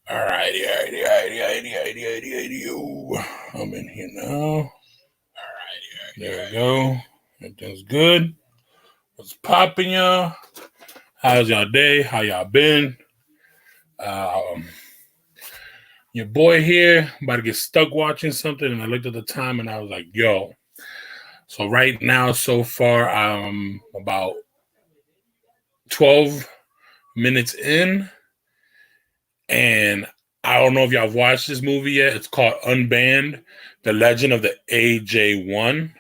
Alrighty. I'm in here now. There we go. Everything's good. What's popping, y'all? How's y'all day? How y'all been? Your boy here, about to get stuck watching something, and I looked at the time and I was like, yo. So right now, so far, I'm about 12 minutes in, and I don't know if y'all have watched this movie yet. It's called Unbanned, The Legend of the AJ1.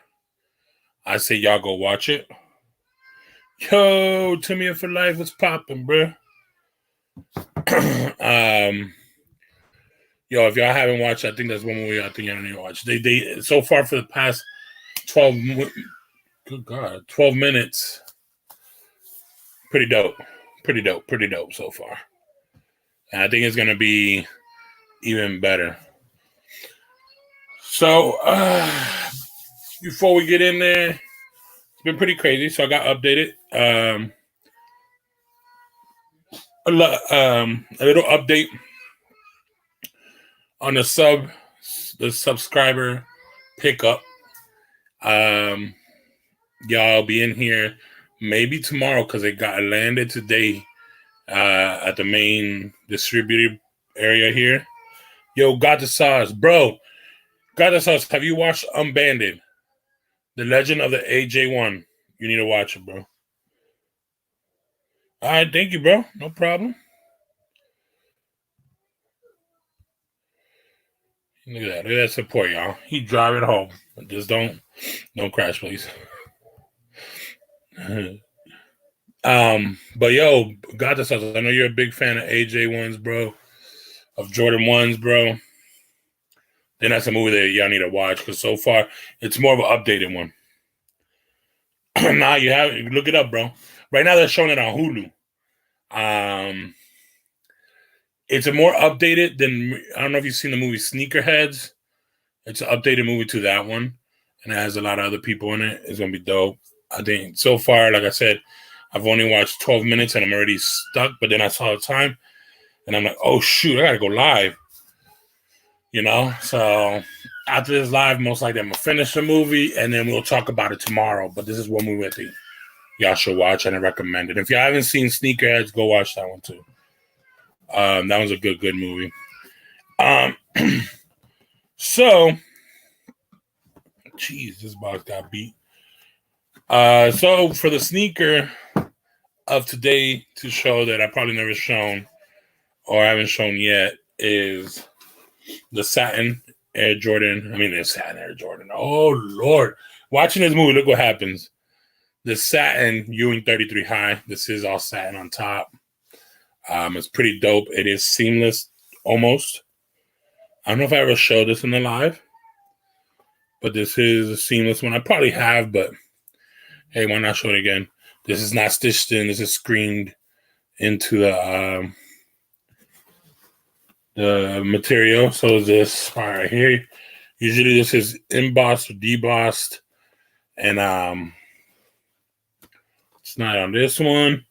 I say y'all go watch it. Yo, Timmy for life, what's popping, bro? Yo, if y'all haven't watched, I think that's one movie I think y'all need to watch. They so far for the past 12 minutes. Pretty dope so far. And I think it's gonna be even better. So before we get in there, it's been pretty crazy. So I got updated. A little update on the subscriber pickup. Y'all be in here maybe tomorrow because it got landed today at the main distributor area here. Yo, got the sauce, bro. Got the sauce. Have you watched Unbanded? The Legend of the AJ1. You need to watch it, bro. All right, thank you, bro. No problem. Look at that support, y'all. He driving home. Just don't crash, please. But yo, got this. I know you're a big fan of AJ1's, bro. Of Jordan 1's, bro. Then that's a movie that y'all need to watch because so far it's more of an updated one. Now you have look it up, bro. Right now they're showing it on Hulu. It's a more updated than I don't know if you've seen the movie Sneakerheads. It's an updated movie to that one, and it has a lot of other people in it. It's gonna be dope. I think so far, like I said, I've only watched 12 minutes and I'm already stuck. But then I saw the time, and I'm like, oh shoot, I gotta go live. You know, so after this live, most likely I'm gonna finish the movie and then we'll talk about it tomorrow. But this is one movie I think y'all should watch and I recommend it. If you haven't seen Sneakerheads, go watch that one too. That was a good movie. So, jeez, this box got beat. So for the sneaker of today to show that I probably never shown or haven't shown yet is the satin Air Jordan. I mean, the satin Air Jordan. Oh, Lord. Watching this movie, look what happens. The satin Ewing 33 high. This is all satin on top. It's pretty dope. It is seamless, almost. I don't know if I ever showed this in the live, but this is a seamless one. I probably have, but hey, why not show it again? This is not stitched in. This is screened into the material. So this part right here. Usually this is embossed or debossed. And it's not on this one.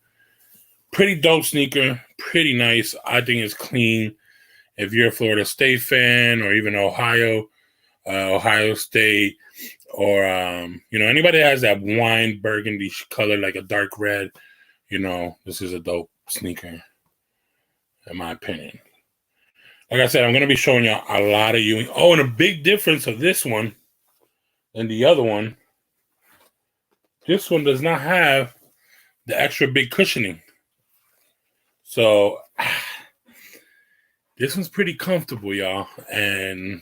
Pretty dope sneaker. Pretty nice. I think it's clean. If you're a Florida State fan or even Ohio State, or anybody that has that wine burgundy color, like a dark red, this is a dope sneaker, in my opinion. Like I said, I'm going to be showing y'all a lot of Ewing. Oh, and a big difference of this one and the other one. This one does not have the extra big cushioning. So this one's pretty comfortable, y'all. And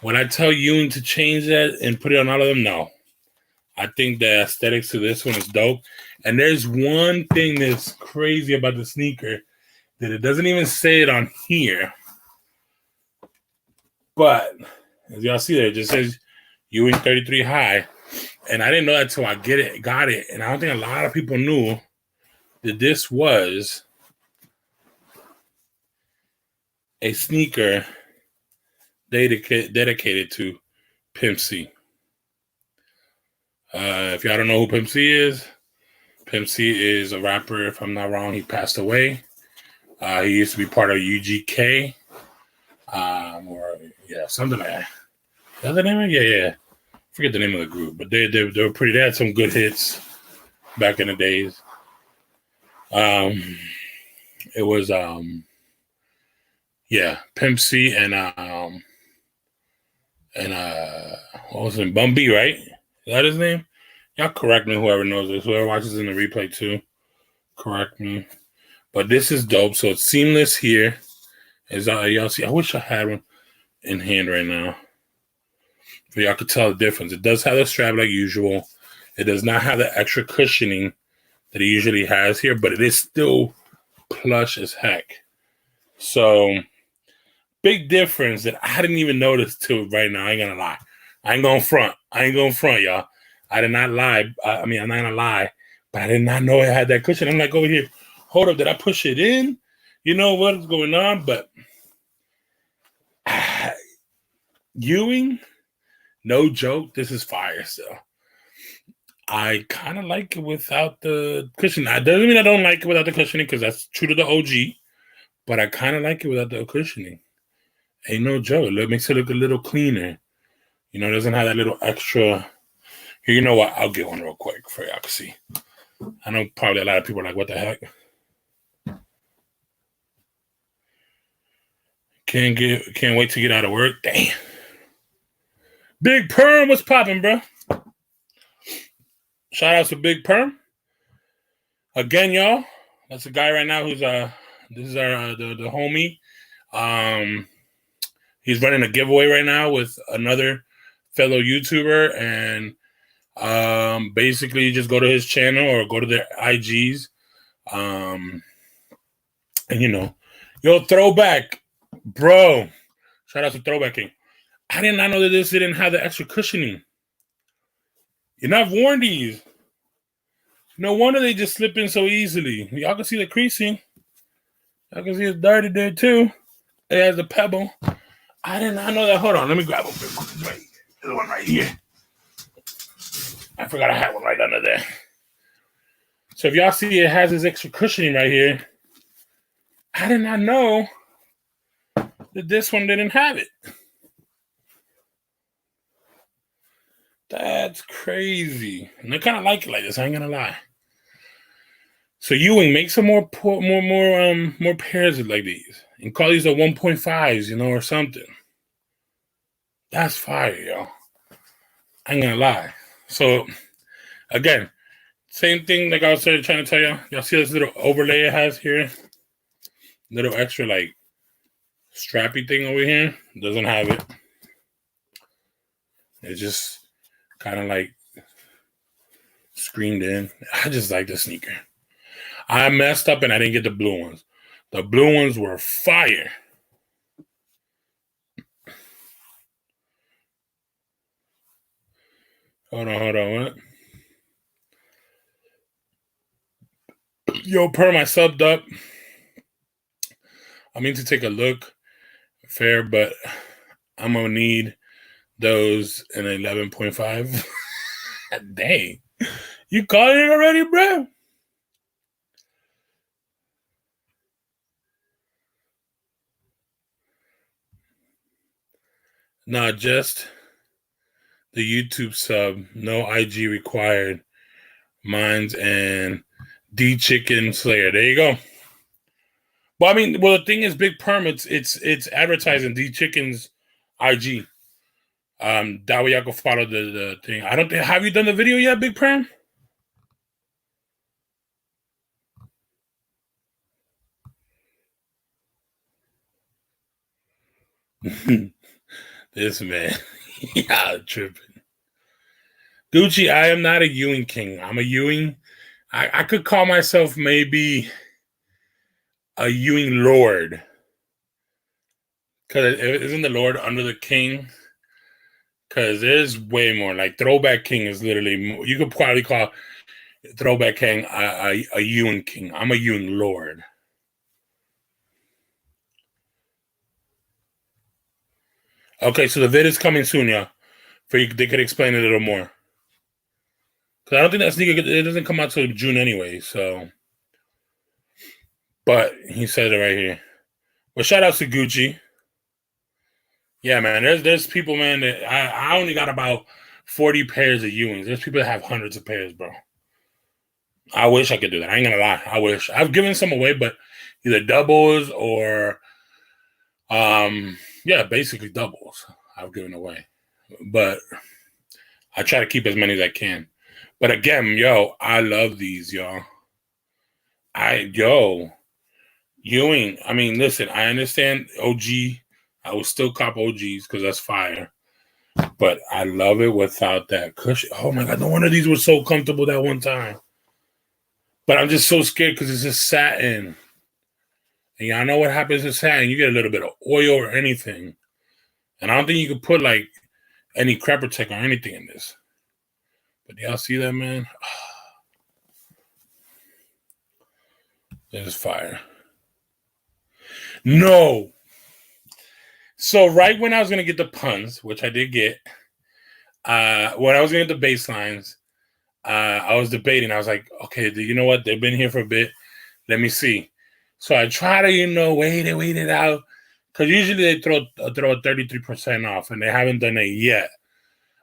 when I tell Ewing to change that and put it on all of them, no. I think the aesthetics to this one is dope. And there's one thing that's crazy about the sneaker that it doesn't even say it on here. But as y'all see there, it just says Ewing 33 high. And I didn't know that until I got it. And I don't think a lot of people knew that this was a sneaker dedicated to Pimp C. If y'all don't know who Pimp C is a rapper. If I'm not wrong, he passed away. He used to be part of UGK, or something like that. Is that the name of it? Yeah. Forget the name of the group, but they were pretty. They had some good hits back in the days. It was Pimp C and what was it? Bun B, right? Is that his name? Y'all correct me, whoever knows this. Whoever watches in the replay too, correct me. But this is dope. So it's seamless here. As y'all see, I wish I had one in hand right now, so y'all could tell the difference. It does have the strap like usual. It does not have the extra cushioning that it usually has here, but it is still plush as heck. So big difference that I didn't even notice till right now. I ain't gonna lie. I ain't gonna front, y'all. I did not lie. I'm not gonna lie, but I did not know it had that cushion. I'm like over here, hold up, did I push it in? You know what's going on? But Ewing, no joke, this is fire still. I kind of like it without the cushion. That doesn't mean I don't like it without the cushioning, because that's true to the OG, but I kind of like it without the cushioning. Ain't no joke. It makes it look a little cleaner. You know, it doesn't have that little extra. Here, you know what? I'll get one real quick for y'all to see. I know probably a lot of people are like, what the heck? Can't wait to get out of work. Damn. Big Perm, what's popping, bro? Shout out to Big Perm. Again, y'all. That's a guy right now who's this is our the homie. He's running a giveaway right now with another fellow YouTuber, and basically you just go to his channel or go to their IGs. And you know, yo, Throwback, bro. Shout out to Throwback King. I did not know that this didn't have the extra cushioning. You're not worn these. No wonder they just slip in so easily. Y'all can see the creasing. Y'all can see it's dirty there too. It has a pebble. I did not know that. Hold on, let me grab a bit. Right, there's one right here. I forgot I had one right under there. So if y'all see it has this extra cushioning right here, I did not know that this one didn't have it. That's crazy. And I kind of like it like this. I ain't gonna lie. So Ewing, make some more pairs like these, and call these the 1.5s, you know, or something. That's fire, y'all. I ain't gonna lie. So again, same thing like I was trying to tell y'all. Y'all see this little overlay it has here? Little extra like strappy thing over here. Doesn't have it. It's just kind of like screened in. I just like the sneaker. I messed up and I didn't get the blue ones. The blue ones were fire. Hold on. What? Yo, Perm, I subbed up. I mean to take a look. Fair, but I'm going to need those in 11.5. Dang. You caught it already, bro? Nah, just the YouTube sub. No IG required. Mines and D Chicken Slayer. There you go. Well, I mean, the thing is, Big Perm, it's advertising D Chicken's IG. That way y'all can follow the thing. I don't think. Have you done the video yet, Big Perm? This man, yeah, tripping. Gucci, I am not a Ewing king. I'm a Ewing. I could call myself maybe a Ewing lord. Because isn't the lord under the king? Because there's way more. Like Throwback King is literally, you could probably call Throwback King a Ewing king. I'm a Ewing lord. Okay, so the vid is coming soon, yeah. They could explain it a little more. Because I don't think that sneaker, it doesn't come out till June anyway, so. But he said it right here. Well, shout out to Gucci. Yeah, man. There's people, man, that I only got about 40 pairs of Ewings. There's people that have hundreds of pairs, bro. I wish I could do that. I ain't gonna lie. I wish. I've given some away, but either doubles or yeah, basically doubles I've given away. But I try to keep as many as I can. But again, yo, I love these, y'all. Ewing. I mean, listen, I understand OG. I will still cop OGs because that's fire. But I love it without that cushion. Oh my God, no wonder these were so comfortable that one time. But I'm just so scared because it's just satin. And y'all know what happens to satin. You get a little bit of oil or anything. And I don't think you could put like any crap protect or anything in this. But y'all see that, man? This is fire. No. So right when I was going to get the puns, which I did get, when I was going to get the baselines, I was debating. I was like, okay, you know what? They've been here for a bit. Let me see. So I try to, wait it out. Because usually they throw a 33% off, and they haven't done it yet.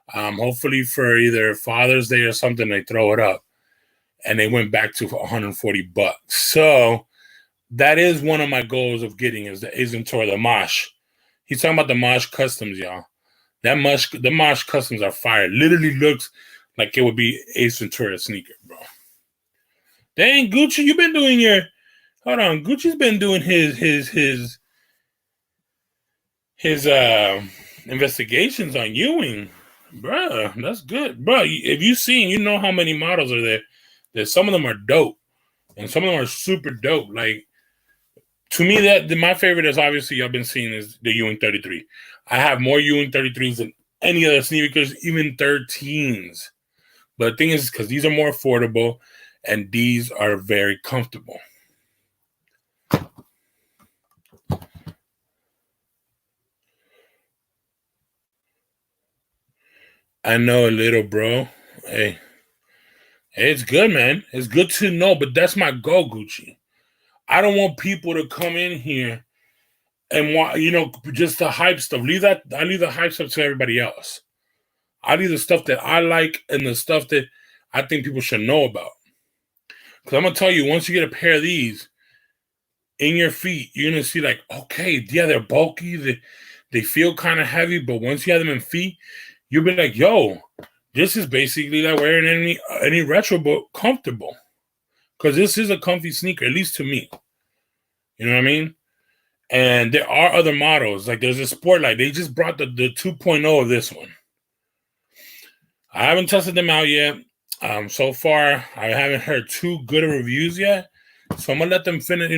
Hopefully for either Father's Day or something, they throw it up. And they went back to $140. So that is one of my goals of getting is the Ace Ventura, the Mosh. He's talking about the Mosh Customs, y'all. The Mosh Customs are fire. Literally looks like it would be Ace Ventura sneaker, bro. Dang, Gucci, you've been doing hold on. Gucci's been doing his investigations on Ewing. Bruh, that's good. Bro, if you've seen, you know how many models are there. That some of them are dope. And some of them are super dope. Like, to me, my favorite is obviously y'all been seeing is the Ewing 33. I have more Ewing 33s than any other sneakers, even 13s. But the thing is, because these are more affordable and these are very comfortable. I know a little, bro. Hey, it's good, man. It's good to know, but that's my goal, Gucci. I don't want people to come in here and want, just the hype stuff. I leave the hype stuff to everybody else. I leave the stuff that I like and the stuff that I think people should know about. Because I'm going to tell you, once you get a pair of these in your feet, you're going to see like, okay, yeah, they're bulky. They feel kind of heavy, but once you have them in feet, you'll be like, yo, this is basically like wearing any retro, but comfortable. Because this is a comfy sneaker, at least to me. You know what I mean? And there are other models. Like there's a Sportlight. They just brought the 2.0 of this one. I haven't tested them out yet. So far, I haven't heard too good of reviews yet. So I'm going to let them finish,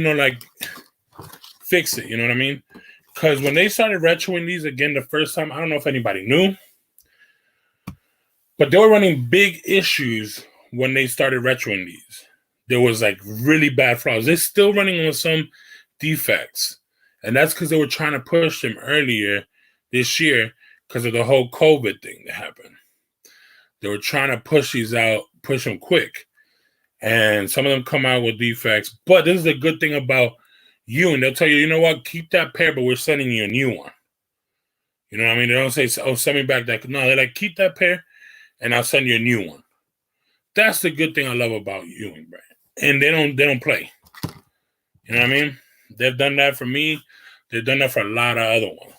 fix it. You know what I mean? Because when they started retroing these again the first time, I don't know if anybody knew. But they were running big issues when they started retroing these. There was like really bad flaws. They're still running on some defects. And that's because they were trying to push them earlier this year because of the whole COVID thing that happened. They were trying to push these out, push them quick. And some of them come out with defects. But this is the good thing about Ewing. They'll tell you, you know what, keep that pair, but we're sending you a new one. You know what I mean? They don't say, oh, send me back that. No, they're like, keep that pair, and I'll send you a new one. That's the good thing I love about Ewing brand. And they don't play. You know what I mean? They've done that for me. They've done that for a lot of other ones.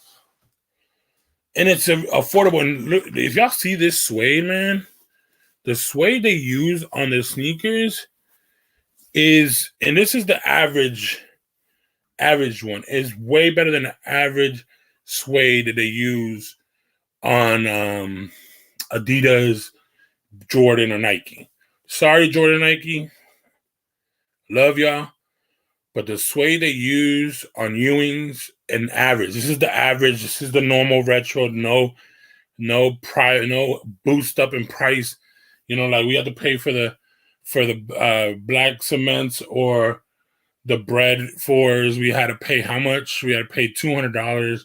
And it's affordable. And look, if y'all see this suede, man, the suede they use on the sneakers is, and this is the average one, is way better than the average suede that they use on Adidas, Jordan, or Nike. Sorry, Jordan, Nike. Love y'all. But the suede they use on Ewings and average. This is the average. This is the normal retro. No boost up in price. Like we have to pay for the black cements or the bread fours. We had to pay how much? We had to pay $200.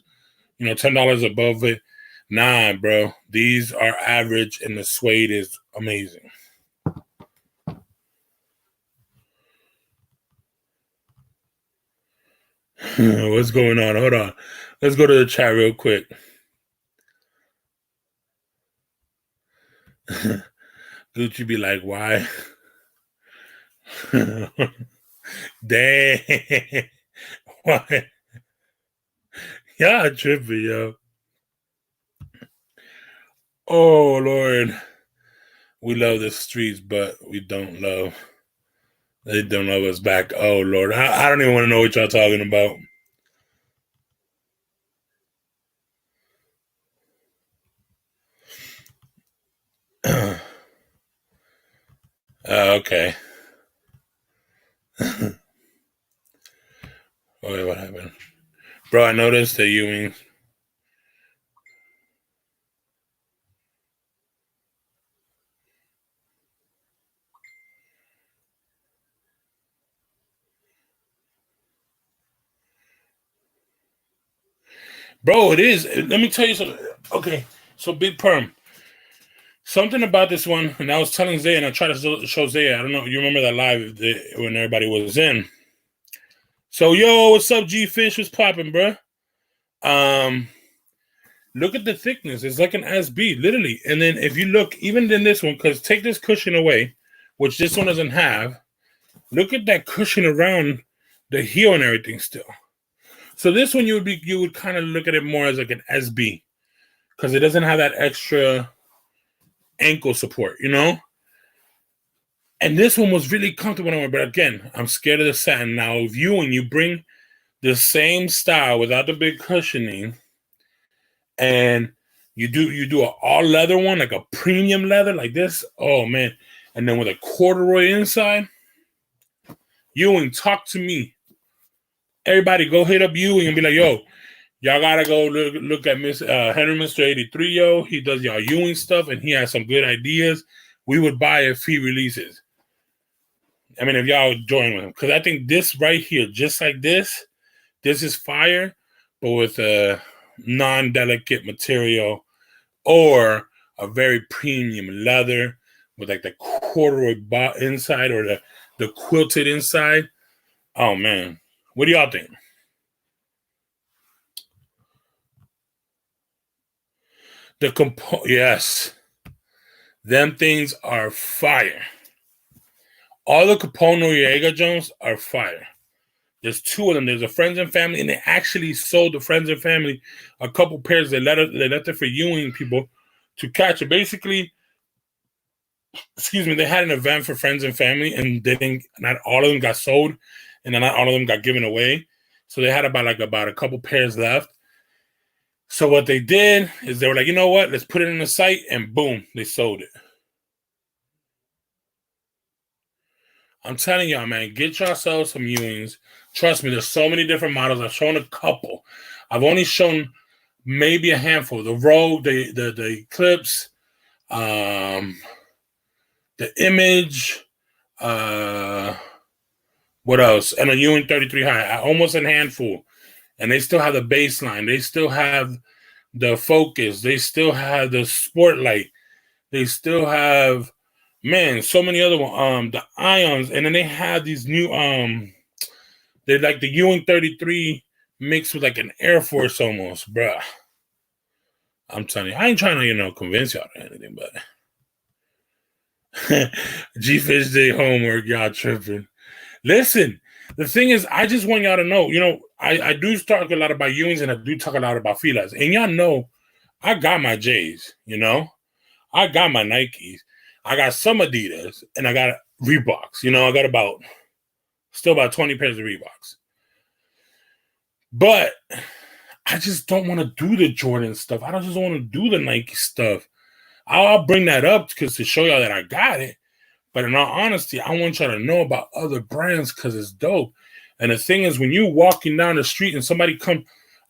$10 above it. Nah, bro. These are average, and the suede is amazing. What's going on? Hold on. Let's go to the chat real quick. Gucci be like, why? Dang. Why? Y'all tripping, yo. Oh, Lord. We love the streets, but we don't love. They don't love us back. Oh, Lord. I don't even want to know what y'all talking about. Okay. Wait, what happened? Bro, I noticed that Ewing. Bro, it is. Let me tell you something. Okay, so Big Perm. Something about this one, and I was telling Zay, and I tried to show Zay. I don't know. You remember that live when everybody was in? So, yo, what's up, G Fish? What's popping, bro? Look at the thickness. It's like an SB, literally. And then if you look, even in this one, because take this cushion away, which this one doesn't have. Look at that cushion around the heel and everything still. So this one you would kind of look at it more as like an SB because it doesn't have that extra ankle support, you know? And this one was really comfortable on me, but again, I'm scared of the satin. Now, if you bring the same style without the big cushioning, and you do an all leather one, like a premium leather like this, oh man, and then with a corduroy inside, Ewing, talk to me. Everybody go hit up Ewing and be like, yo, y'all gotta go look at Miss Henry Mr. 83, yo. He does y'all Ewing stuff and he has some good ideas. We would buy if he releases. I mean, if y'all join with him. Because I think this right here, just like this is fire, but with a non-delicate material or a very premium leather with like the corduroy inside or the quilted inside. Oh, man. What do y'all think? Yes. Them things are fire. All the Capone Noriega Jones are fire. There's two of them. There's a Friends and Family, and they actually sold the Friends and Family a couple pairs. They left it for Ewing people to catch it. Basically, they had an event for Friends and Family, and not all of them got sold, and then not all of them got given away. So they had about a couple pairs left. So what they did is they were like, you know what? Let's put it in the site, and boom, they sold it. I'm telling y'all, man, get yourselves some Ewings. Trust me, there's so many different models. I've shown a couple. I've only shown maybe a handful. The Rogue, the Eclipse, the Image, what else? And a Ewing 33 high. Almost a handful. And they still have the baseline. They still have the Focus. They still have the Sportlight. They still have, man, so many other ones. The Ions. And then they have these new, they're like the Ewing 33 mixed with like an Air Force almost, bruh. I'm telling you, I ain't trying to, convince y'all or anything, but G-Fish Day homework, y'all tripping. Listen, the thing is, I just want y'all to know, I do talk a lot about Ewings and I do talk a lot about Filas. And y'all know, I got my J's, I got my Nikes. I got some Adidas and I got Reeboks. I got still about 20 pairs of Reeboks. But I just don't want to do the Jordan stuff. I just don't want to do the Nike stuff. I'll bring that up because to show y'all that I got it. But in all honesty, I want y'all to know about other brands because it's dope. And the thing is, when you walking down the street and somebody come,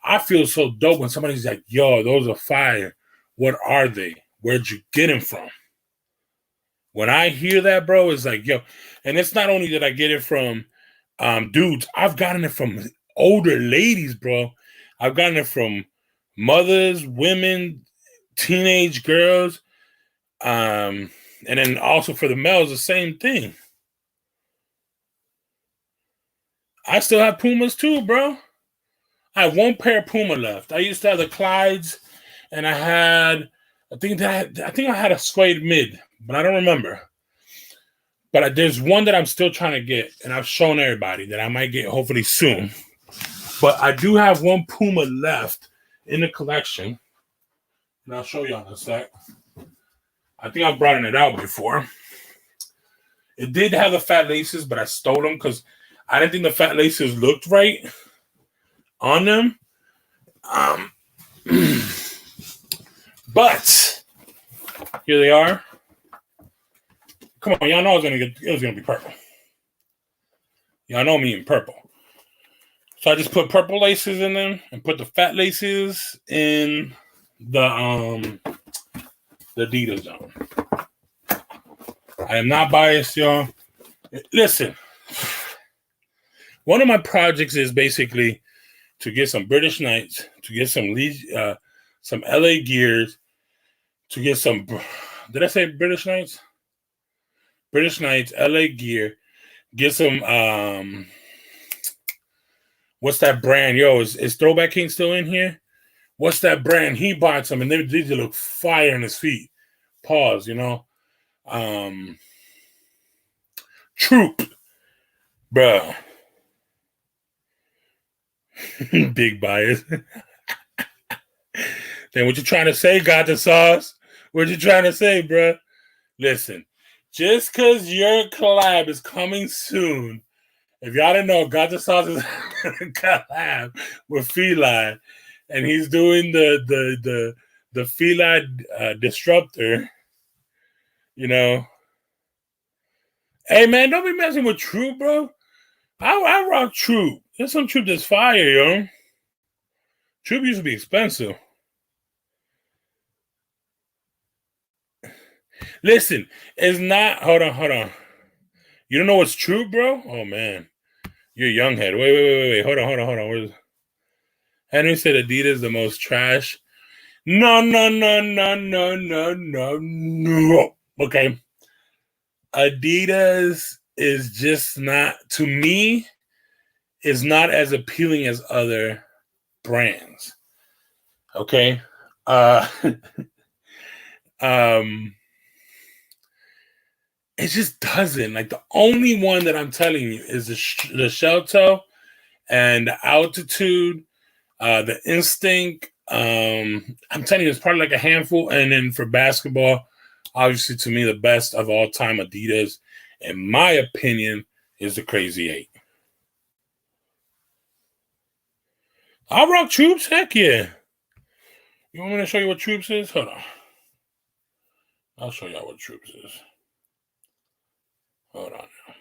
I feel so dope when somebody's like, yo, those are fire. What are they? Where'd you get them from? When I hear that, bro, it's like, yo. And it's not only that I get it from dudes. I've gotten it from older ladies, bro. I've gotten it from mothers, women, teenage girls. And then also for the males, the same thing. I still have Pumas too, bro. I have one pair of Puma left. I used to have the Clydes, and I think I had a suede mid, but I don't remember. But there's one that I'm still trying to get, and I've shown everybody that I might get hopefully soon. But I do have one Puma left in the collection, and I'll show you in a sec. I think I've brought it out before. It did have the fat laces, but I stole them because I didn't think the fat laces looked right on them. But here they are. Come on, y'all know it was gonna be purple. Y'all know me in purple. So I just put purple laces in them and put the fat laces in the Adidas zone. I am not biased, y'all. Listen, one of my projects is basically to get some British Knights, to get some LA gears, to get some. Did I say British Knights? British Knights, LA gear. Get some. What's that brand? Yo, is Throwback King still in here? What's that brand? He bought some, and these look fire on his feet. Pause. You know. Troop, bruh. Big bias. Then what you trying to say, got the sauce? What you trying to say, bruh? Listen, just because your collab is coming soon, if y'all didn't know, got the sauce is collab with Feline, and he's doing the Feline disruptor. You know. Hey man, don't be messing with Troop, bro. I rock Troop. There's some Troop that's fire, yo. Troop used to be expensive. Listen, it's not. Hold on. You don't know what's Troop, bro? Oh man, you're a young head. Wait. Hold on. Henry said Adidas is the most trash. No. Okay. Adidas is just not, to me, is not as appealing as other brands. Okay. It just doesn't. Like, the only one that I'm telling you is the shell toe and the altitude, the instinct. I'm telling you, it's probably like a handful. And then for basketball, obviously, to me, the best of all time Adidas, in my opinion, is the Crazy 8. I'll rock Troops. Heck yeah. You want me to show you what Troops is? Hold on. I'll show y'all what Troops is. Hold on now.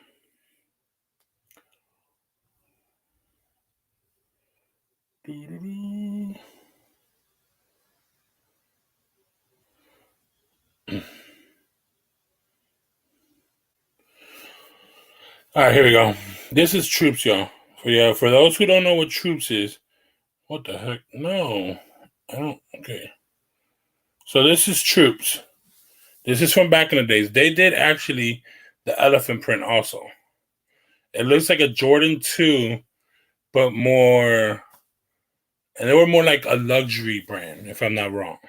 Doo-doo-doo. All right, here we go. This is Troops, y'all. For those who don't know what Troops is, what the heck? No, I don't. Okay. So this is Troops. This is from back in the days. They did actually the elephant print also. It looks like a Jordan 2, but more, and they were more like a luxury brand, if I'm not wrong.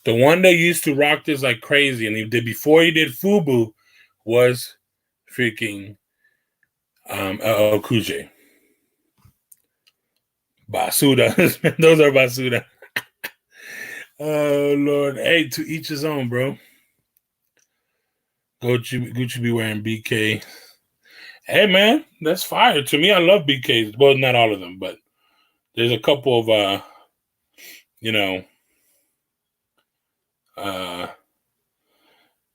The one that used to rock this like crazy, and he did before he did FUBU, was freaking Okuj. Basuda. Those are Basuda. Oh, Lord. Hey, to each his own, bro. Gucci be wearing BK. Hey, man, that's fire. To me, I love BKs. Well, not all of them, but there's a couple of,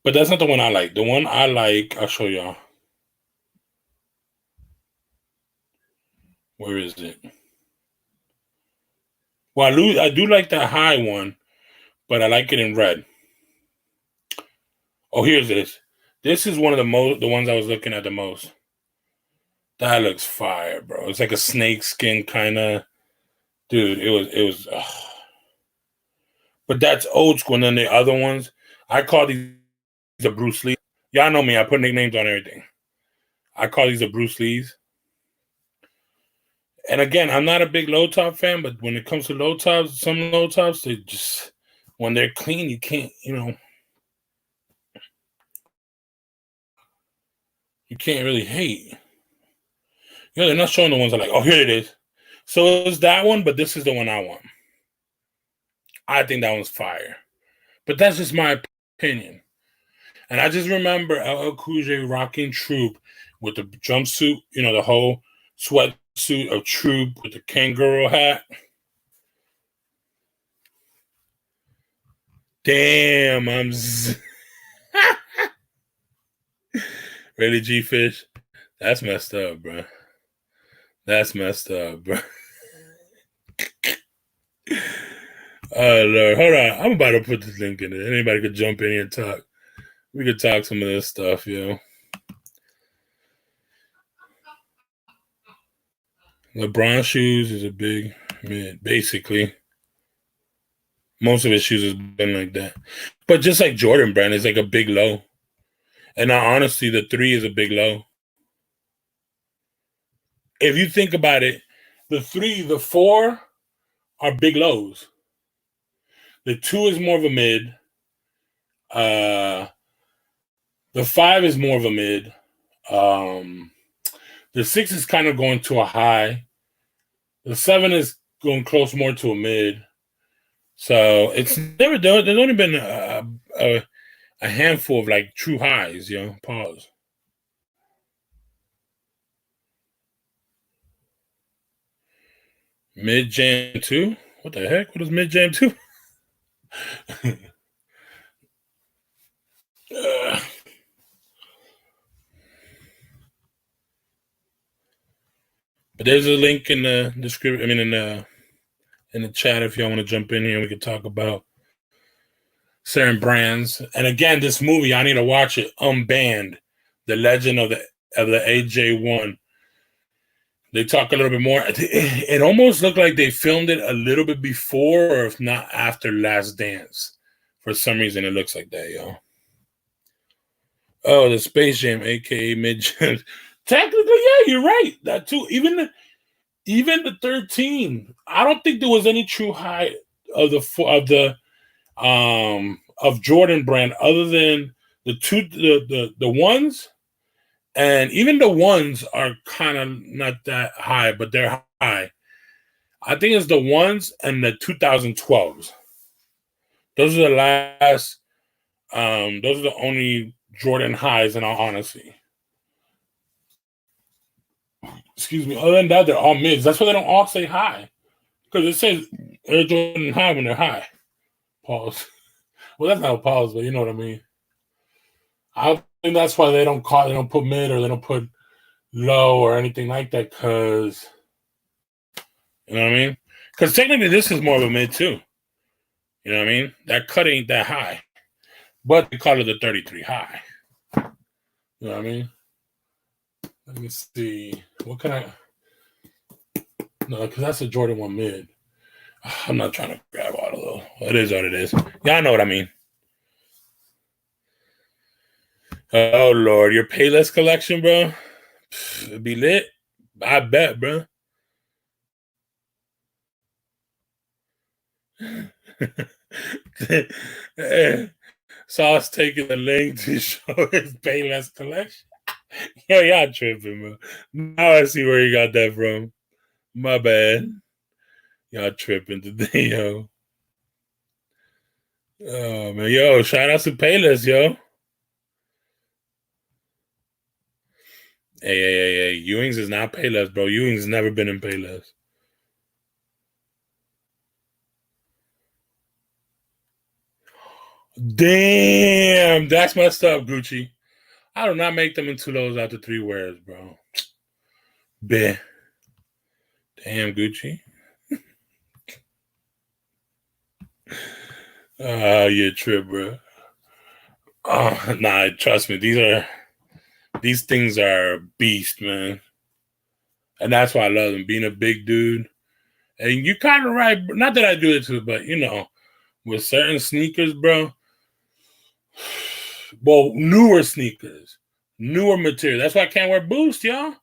but that's not the one I like. The one I like, I'll show y'all. Where is it? Well, I do like that high one, but I like it in red. Oh, here's this. This is one of the ones I was looking at the most. That looks fire, bro. It's like a snake skin kind of, dude. It was. But that's old school. And then the other ones, I call these the Bruce Lee. Y'all know me. I put nicknames on everything. I call these the Bruce Lees. And again, I'm not a big low top fan, but when it comes to low tops, some low tops, they just, when they're clean, you can't, you can't really hate. They're not showing the ones that are like, oh, here it is. So it's that one, but this is the one I want. I think that one's fire. But that's just my opinion. And I just remember LL Cool J rocking Troop with the jumpsuit, the whole sweatsuit of Troop with the kangaroo hat. Damn, I'm really G-Fish. That's messed up, bro. That's messed up, bro. Oh, Lord. Hold on. I'm about to put this link in there. Anybody could jump in here and talk. We could talk some of this stuff, yo. LeBron shoes is a big mid, basically. Most of his shoes has been like that. But just like Jordan brand, it's like a big low. And now, honestly, the 3 is a big low. If you think about it, the 3, the 4 are big lows. The 2 is more of a mid. The 5 is more of a mid. The 6 is kind of going to a high. The 7 is going close more to a mid. So it's never done. There's only been a handful of like true highs, Pause. Mid Jam 2? What the heck? What is Mid Jam 2? But there's a link in the description. I mean, in the chat if y'all want to jump in here, we can talk about certain brands. And again, this movie, I need to watch it. Unbanned, the legend of the AJ1. They talk a little bit more. It almost looked like they filmed it a little bit before, or if not after Last Dance. For some reason, it looks like that, yo. Oh, the Space Jam, aka Mid Jam. Technically, yeah, you're right. That too. Even the 13. I don't think there was any true high of Jordan brand other than the 2, the ones. And even the ones are kind of not that high, but they're high. I think it's the ones and the 2012s. Those are the last. Those are the only Jordan highs, in all honesty. Excuse me. Other than that, they're all mids. That's why they don't all say high, because it says Air Jordan high when they're high. Pause. Well, that's not a pause, but you know what I mean. I think that's why they don't put mid, or they don't put low or anything like that, because you know what I mean. Because technically, this is more of a mid too. You know what I mean? That cut ain't that high, but they call it the 33 high. You know what I mean? Let me see. What can I? No, because that's a Jordan 1 mid. I'm not trying to grab all of those. It is what it is. Y'all know what I mean. Oh, Lord. Your Payless collection, bro? It'd be lit. I bet, bro. Sauce taking the link to show his Payless collection. Yo, y'all tripping, bro. Now I see where you got that from. My bad. Y'all tripping today, yo. Oh, man. Yo, shout out to Payless, yo. Hey. Ewing's is not Payless, bro. Ewing's never been in Payless. Damn, that's messed up, Gucci. I do not make them into those after 3 wears, bro. Bleh. Damn, Gucci. You trip, bro. Oh, nah, trust me. These things are beast, man. And that's why I love them. Being a big dude. And you're kind of right. Not that I do it too, but with certain sneakers, bro. Well, newer sneakers, newer material. That's why I can't wear Boost, y'all.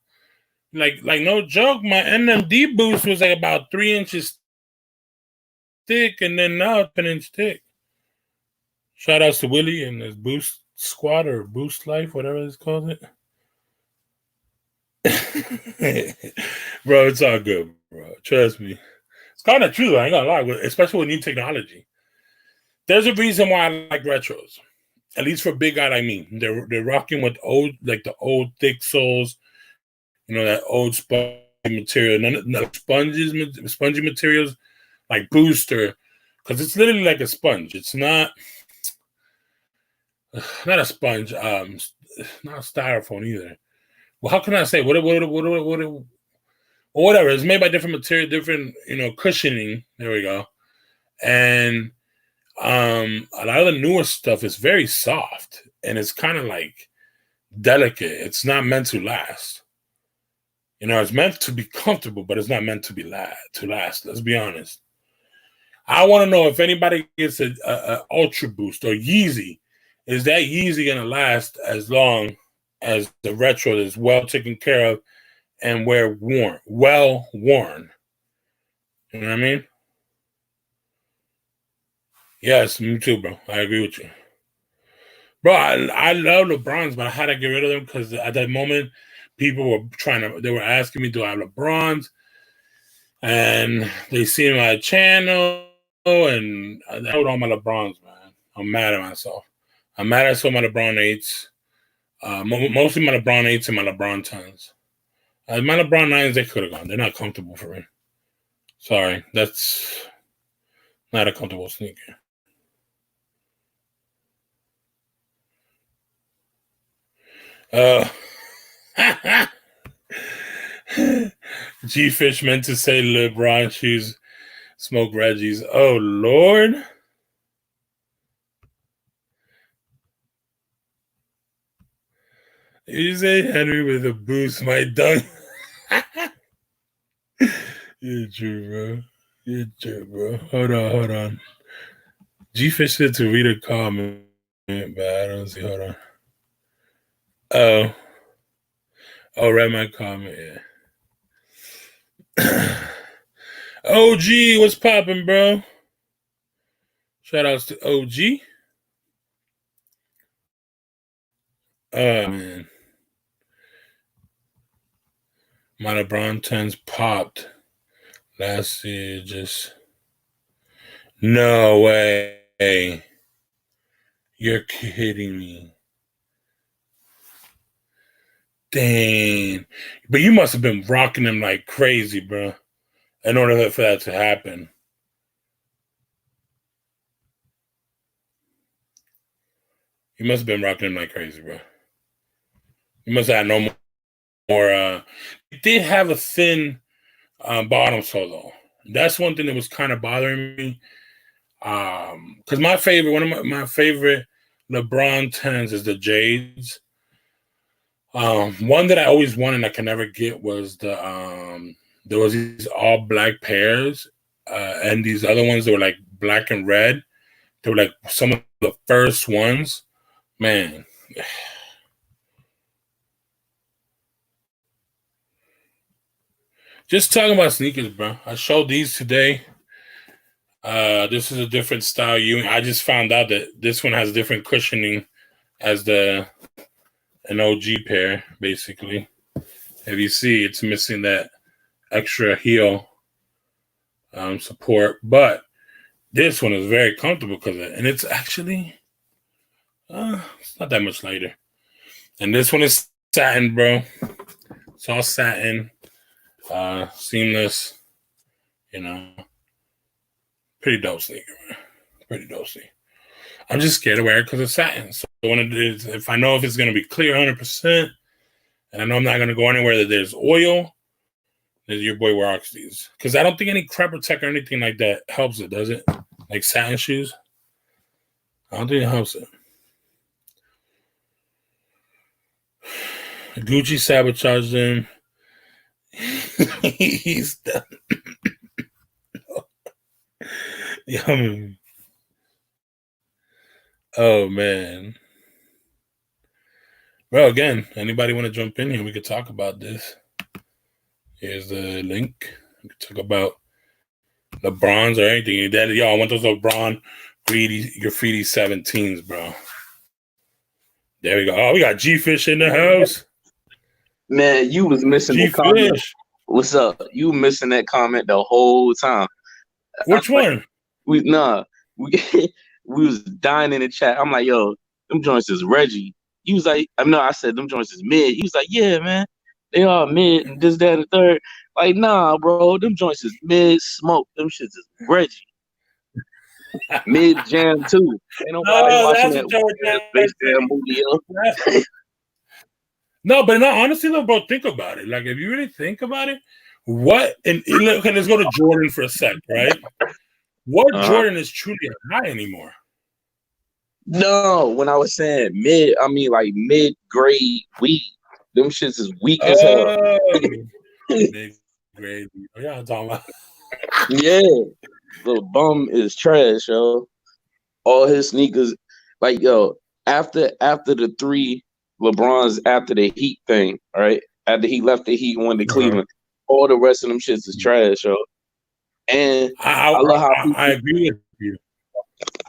Like no joke, my NMD boost was like about 3 inches thick, and then now it's 10 inch thick. Shout outs to Willie and his Boost Squad or Boost Life, whatever it's called it. Bro, it's all good, bro. Trust me. It's kind of true. I ain't gonna lie, especially with new technology. There's a reason why I like retros. At least for a big guy like me. They're rocking with the old thick soles, that old spongy material. None of spongy materials like Booster, because it's literally like a sponge. It's not a sponge, not styrofoam either. Well, how can I say whatever? It's made by different material, different cushioning. There we go. And a lot of the newer stuff is very soft, and it's kind of like delicate. It's not meant to last. It's meant to be comfortable, but it's not meant to last. Let's be honest. I want to know if anybody gets a Ultra Boost or Yeezy. Is that Yeezy going to last as long as the retro is well taken care of and well worn? You know what I mean? Yes, me too, bro. I agree with you. Bro, I love LeBrons, but I had to get rid of them because at that moment, people were asking me, do I have LeBrons? And they see my channel, and I hold on my LeBrons, man. I'm mad at myself. I'm mad at some of my LeBron 8s. Mostly my LeBron 8s and my LeBron 10s. My LeBron 9s, they could have gone. They're not comfortable for me. Sorry, that's not a comfortable sneaker. G-Fish meant to say LeBron shoes, smoke Reggie's. Oh, Lord. You say Henry with a boost might dunk. You're true, bro. You're true, bro. Hold on. G-Fish said to read a comment, but I don't see. Hold on. Oh, read my comment, yeah. OG, what's poppin', bro? Shout outs to OG. Oh, man. My LeBron 10s popped last year. Just no way. You're kidding me. Dang. But you must have been rocking them like crazy, bro, in order for that to happen. You must have been rocking them like crazy, bro. You must have had no more. It did have a thin bottom sole, though. That's one thing that was kind of bothering me. Because one of my favorite LeBron 10s is the Jades. One that I always wanted and I could never get was there was these all black pairs, and these other ones that were like black and red. They were like some of the first ones. Man. Just talking about sneakers, bro. I showed these today. This is a different style. I just found out that this one has different cushioning as an OG pair, basically. If you see, it's missing that extra heel support, but this one is very comfortable because of it, and it's actually it's not that much lighter. And this one is satin, bro. It's all satin, seamless. Pretty dope sneaker, man. Pretty dope sneaker. I'm just scared to wear it because it's satin. So if I know if it's gonna be clear 100%, and I know I'm not gonna go anywhere that there's oil, then your boy rocks these. Because I don't think any crop protect or anything like that helps it, does it? Like satin shoes. I don't think it helps it. Gucci sabotaged him. He's done. Oh, man. Bro, again, anybody want to jump in here? We could talk about this. Here's the link. We can talk about LeBrons or anything. Yo, I want those LeBron graffiti 17s, bro. There we go. Oh, we got G-Fish in the house. Man, you was missing the comment. What's up? You missing that comment the whole time. Which one? We was dying in the chat. I'm like, yo, them joints is Reggie. He was like, I said them joints is mid. He was like, yeah, man, they are mid and this, that, and the third. Like, nah, bro, them joints is mid smoke. Them shits is Reggie. Mid jam too. Ain't nobody watching that baseball movie, yo. No, but no, honestly though, bro, think about it. Like, if you really think about it, okay, let's go to Jordan for a sec, right? What Jordan is truly a high anymore? No, when I was saying mid, I mean like mid-grade weed. Them shits is weak as hell. Mid-grade weed. Oh, yeah, I'm talking about. Yeah, the bum is trash, yo. All his sneakers, like, yo, after the 3 LeBrons after the Heat thing, right? After he left the Heat and went to Cleveland, all the rest of them shits is trash, yo. And I love how I agree with you.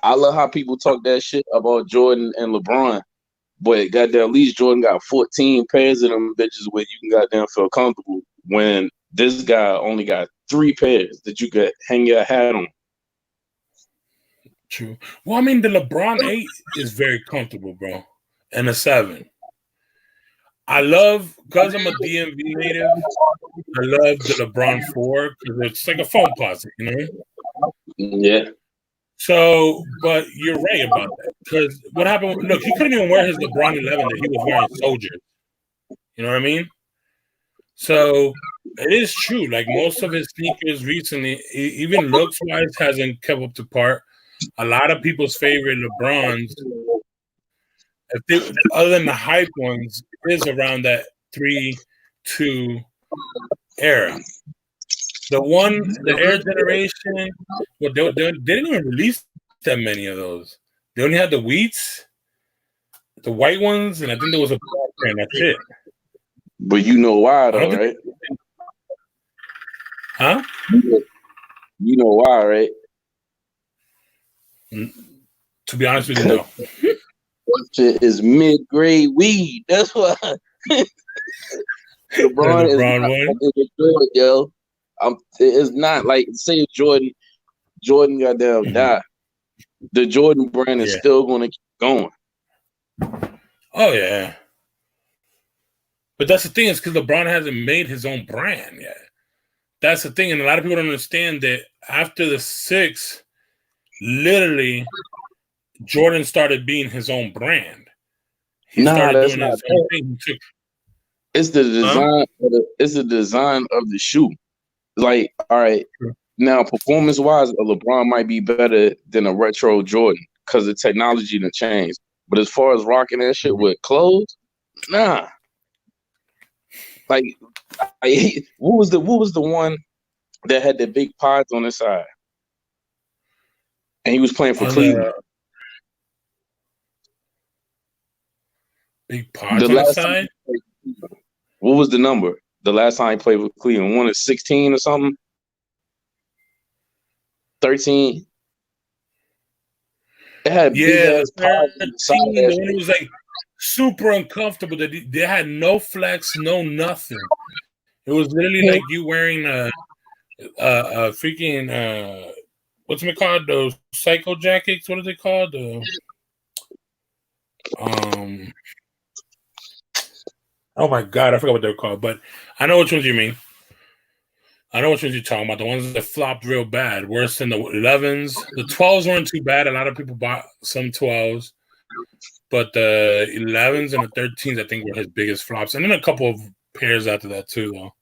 I love how people talk that shit about Jordan and LeBron, but goddamn, at least Jordan got 14 pairs of them bitches where you can goddamn feel comfortable. When this guy only got 3 pairs that you could hang your hat on. True. Well, I mean, the LeBron 8 is very comfortable, bro, and a 7. I love, because I'm a DMV native, I love the LeBron 4 because it's like a phone closet, you know? Yeah. So, but you're right about that. Because what happened, look, he couldn't even wear his LeBron 11 that he was wearing soldiers. You know what I mean? So, it is true. Like, most of his sneakers recently, even looks-wise, hasn't kept up to par. A lot of people's favorite LeBrons, other than the hype ones, is around that 3-2 era. The Air generation, well, they didn't even release that many of those. They only had the wheats, the white ones, and I think there was a black pair, and that's it. But you know why, though, right? Huh? You know why, right? To be honest with you, no. Shit is mid-grade weed. That's why. LeBron is good, yo. It's not like, say Jordan goddamn die. The Jordan brand is still going to keep going. Oh, yeah. But that's the thing, is because LeBron hasn't made his own brand yet. That's the thing, and a lot of people don't understand that after the 6, literally, Jordan started being his own brand. He started doing his own thing. It's the design. It's the design of the shoe. Like, all right, now performance-wise, a LeBron might be better than a retro Jordan because the technology done changed. But as far as rocking that shit with clothes, nah. Like, what was the one that had the big pods on the side, and he was playing for Cleveland? Big pods on the side. What was the number? The last time he played with Cleveland, one is 16 or something. 13. It had big ass pods on the side. The one was like super uncomfortable. That they had no flex, no nothing. It was literally like you wearing a freaking what's it called? Those psycho jackets. What are they called? Oh my god, I forgot what they're called. But I know which ones you mean. I know which ones you're talking about. The ones that flopped real bad, worse than the 11s. The 12s weren't too bad. A lot of people bought some 12s, but the 11s and the 13s, I think, were his biggest flops, and then a couple of pairs after that too, though.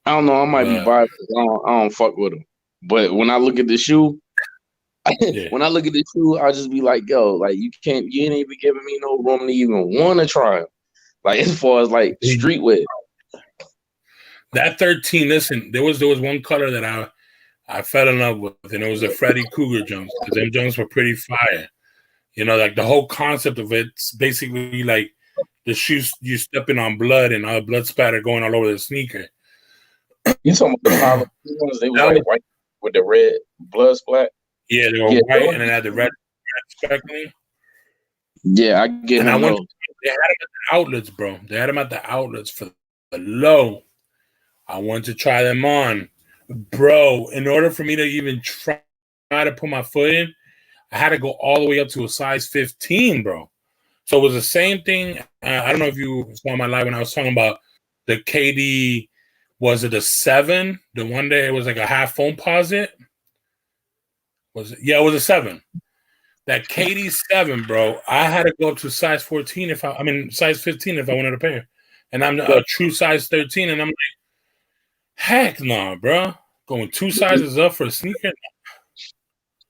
I don't know. I might be biased. I don't fuck with them. But when I look at the shoe, I just be like, yo, like you ain't even giving me no room to even want to try them. Like, as far as like streetwear. That 13, listen, there was one color that I fell in love with, and it was the Freddy Cougar jumps, because them jumps were pretty fire. You know, like the whole concept of it's basically like the shoes you stepping on blood and all blood spatter going all over the sneaker. You talking about the Power ones? They was That like was, white with the red blood splat. yeah, they were Yeah, white and then had the red speckling. yeah, I get And I him went. those. They had them at the outlets, bro. They had them at the outlets for the low. I wanted to try them on, bro. In order for me to even try to put my foot in, I had to go all the way up to a size 15, bro. So it was the same thing. I don't know if you saw my live when I was talking about the KD. Was it a 7? The one day it was like a half foam posit. Was it? Yeah, it was a 7. That KD 7, bro. I had to go up to size 14 size 15 if I wanted a pair, and I'm a true size 13, and I'm like, heck no, bro. Going 2 sizes up for a sneaker.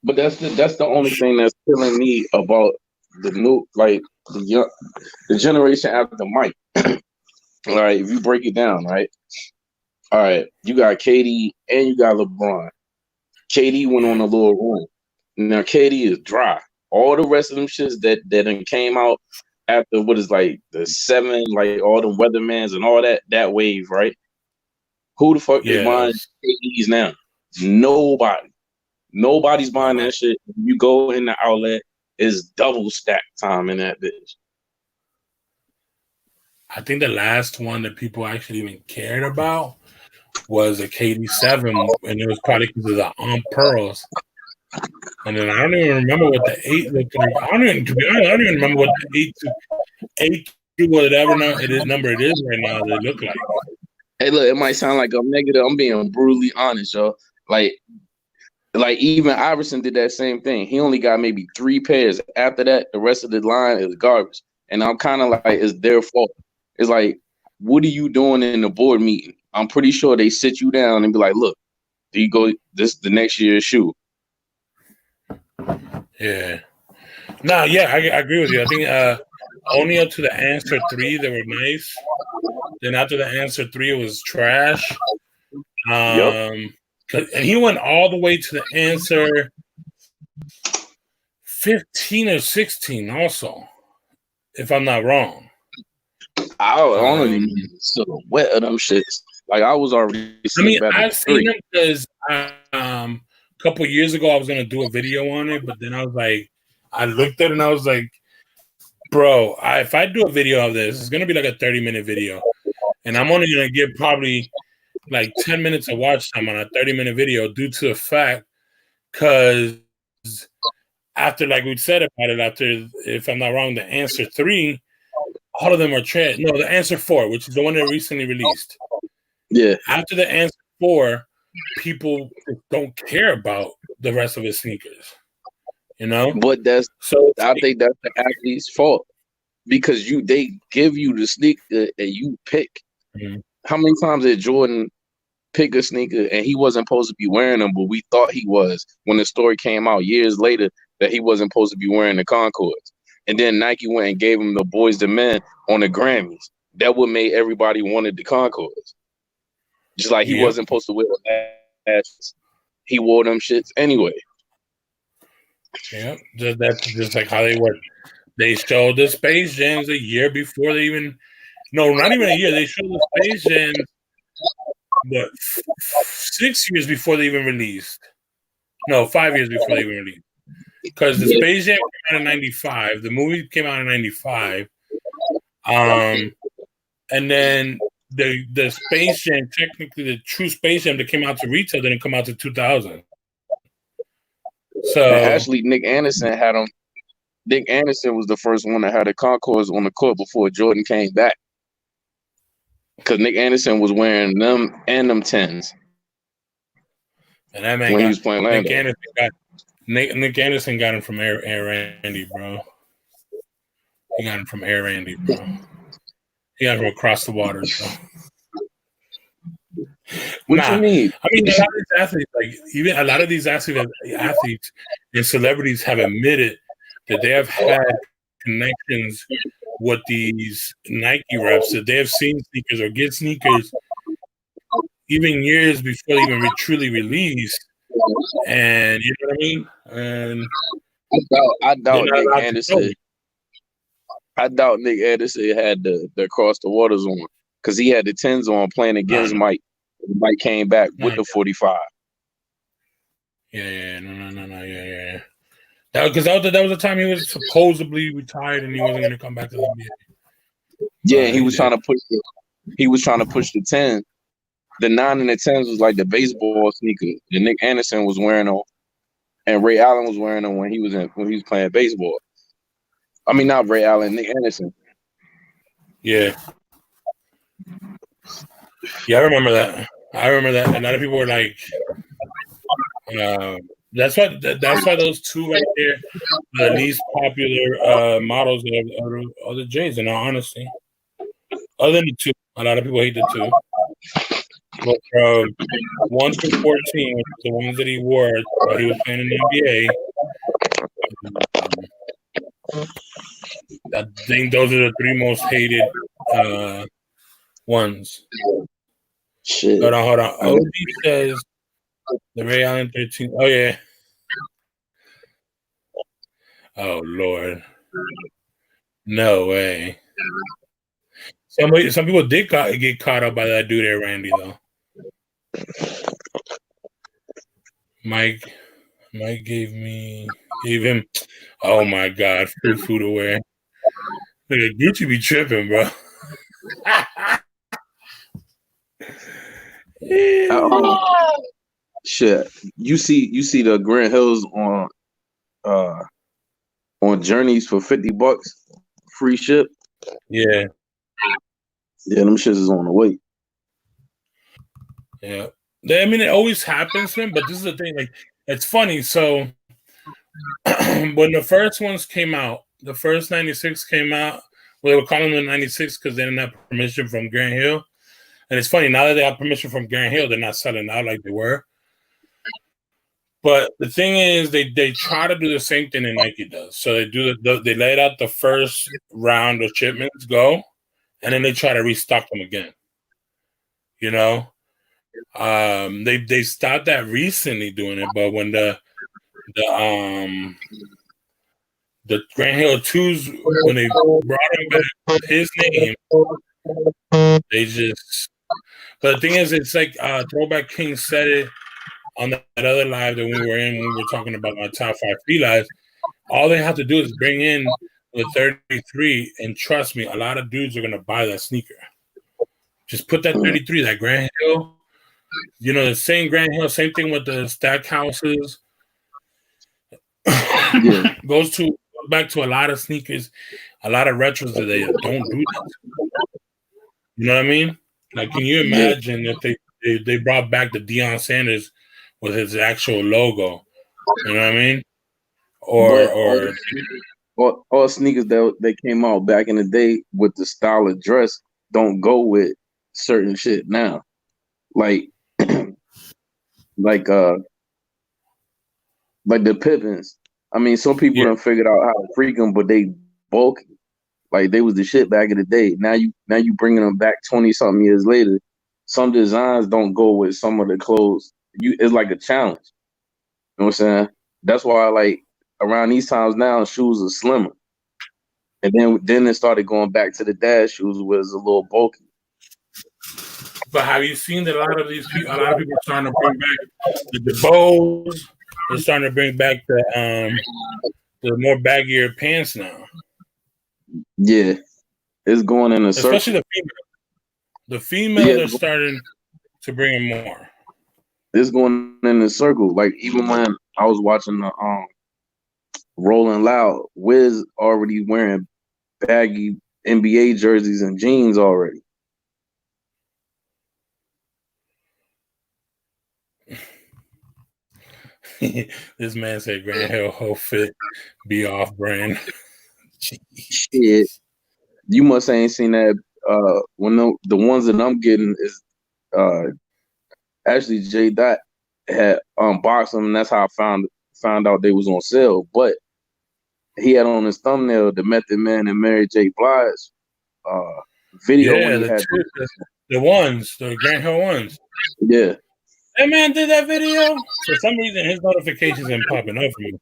But that's the only thing that's killing me about the new the generation after Mike. All right, if you break it down, right? All right, you got KD and you got LeBron. KD went on a little run. Now KD is dry. All the rest of them shits that done came out after what is like the 7, like all the Weathermans and all that wave, right? Who the fuck is buying KDs now? Nobody. Nobody's buying that shit. You go in the outlet, it's double stack time in that bitch. I think the last one that people actually even cared about was a KD 7, and it was probably because of the pearls. And then I don't even remember what the 8 looked like. I don't even remember what the 8 to whatever number it is right now. They look like. Hey, look, it might sound like I'm negative. I'm being brutally honest, yo. Like even Iverson did that same thing. He only got maybe 3 pairs. After that, the rest of the line is garbage. And I'm kind of like, it's their fault. It's like, what are you doing in the board meeting? I'm pretty sure they sit you down and be like, look, do you go this the next year's shoe? Yeah. No, yeah, I agree with you. I think only up to the answer 3 they were nice. Then after the answer 3 it was trash. And he went all the way to the answer 15 or 16 also, if I'm not wrong. I don't even know the silhouette of them shits. Like I was already. I've seen them because a couple years ago I was gonna do a video on it, but then I was like, I looked at it and I was like, bro, if I do a video of this, it's gonna be like a 30-minute video, and I'm only gonna get probably like 10 minutes of watch time on a 30-minute video due to the fact because after, like we said about it, after, if I'm not wrong, the answer 3, all of them are trash. No, the answer 4, which is the one that recently released. Yeah. After the answer 4, people don't care about the rest of his sneakers. You know? But I think that's the athlete's fault. Because they give you the sneaker and you pick. Mm-hmm. How many times did Jordan pick a sneaker and he wasn't supposed to be wearing them, but we thought he was when the story came out years later that he wasn't supposed to be wearing the Concords. And then Nike went and gave him the Boys to Men on the Grammys. That would make everybody wanted the Concords. Just like he wasn't supposed to wear the lashes. He wore them shits anyway. Yeah, that's just like how they were. They showed the Space Jams a year before they even. No, not even a year. They showed the Space Jams, but 6 years before they even released. No, 5 years before they even released. Because the Space Jam came out in '95. The movie came out in '95. And then the Space Jam, technically the true Space Jam that came out to retail didn't come out to 2000. So and actually, Nick Anderson had them. Nick Anderson was the first one that had the Concords on the court before Jordan came back. Because Nick Anderson was wearing them and them 10s. And that man when he was playing Nick Anderson got him from Air Randy, bro. He got him from Air Randy, bro. He got him from across the waters, bro. What you mean? I mean, a lot of these athletes, like even a lot of these athletes and celebrities have admitted that they have had connections with these Nike reps, that they have seen sneakers or get sneakers even years before they even truly released. And you know what I mean? And I doubt Nick Anderson. I doubt Nick Anderson had the Across the Waters on because he had the 10s on playing against Mike Like came back with the 45. Yeah, yeah. Because that was the time he was supposedly retired and he wasn't going to come back to the NBA. Yeah, he was trying to push the 10. The 9 and the 10s was like the baseball sneaker. The Nick Anderson was wearing them, and Ray Allen was wearing them when he was playing baseball. I mean, not Ray Allen, Nick Anderson. Yeah. Yeah, I remember that. A lot of people were like, that's why those two right there are the least popular models of the Jays, in all honesty. Other than the two, a lot of people hate the two. But from 1 through 14, which is the ones that he wore while he was playing in the NBA, I think those are the 3 most hated ones. Shit. Hold on. OD says the Ray Allen 13. Oh, yeah. Oh, Lord. No way. Some people did get caught up by that dude there, Randy, though. Mike gave him, oh my God, free food away. Look at Gucci be tripping, bro. Shit, you see the Grand Hills on Journeys for $50, free ship. Yeah, them shits is on the way. Yeah, I mean, it always happens to him, but this is the thing. Like, it's funny. So when the first ones came out, the first 96 came out. Well, they were calling them 96 because they didn't have permission from Grant Hill. And it's funny, now that they have permission from Grant Hill, they're not selling out like they were. But the thing is, they try to do the same thing that Nike does. So they let out the first round of shipments go, and then they try to restock them again. You know, they stopped that recently doing it, but when the Grant Hill 2s, when they brought him back his name, they just. But the thing is, it's like Throwback King said it on that other live that we were in when we were talking about my top 5 free lives. All they have to do is bring in the 33, and trust me, a lot of dudes are gonna buy that sneaker. Just put that 33, that Grant Hill. You know, the same Grant Hill, same thing with the stack houses. Yeah. Goes back to a lot of sneakers, a lot of retros that they don't do that. You know what I mean? Like, can you imagine if they brought back the Deion Sanders with his actual logo? You know what I mean? Or all sneakers that came out back in the day with the style of dress don't go with certain shit now. Like the Pippins. I mean, some people done figured out how to freak them, but they bulky. Like, they was the shit back in the day. Now you bringing them back 20-something years later. Some designs don't go with some of the clothes. It's like a challenge. You know what I'm saying? That's why, like, around these times now, shoes are slimmer. And then it started going back to the dad shoes, where it's a little bulky. But have you seen that a lot of people are starting to bring back the bows? They're starting to bring back the more baggier pants now. Yeah, it's going in a circle. Especially the female. The females are starting to bring in more. It's going in a circle. Like, even when I was watching the Rolling Loud, Wiz already wearing baggy NBA jerseys and jeans already. This man said Grant Hill whole fit be off brand. Shit. You must ain't seen that when the ones that I'm getting is actually J Dot had unboxed them, and that's how I found out they was on sale. But he had on his thumbnail the Method Man and Mary J. Blige video when he had the Grant Hill ones. Yeah. That man did that video. For some reason, his notifications ain't popping up for me.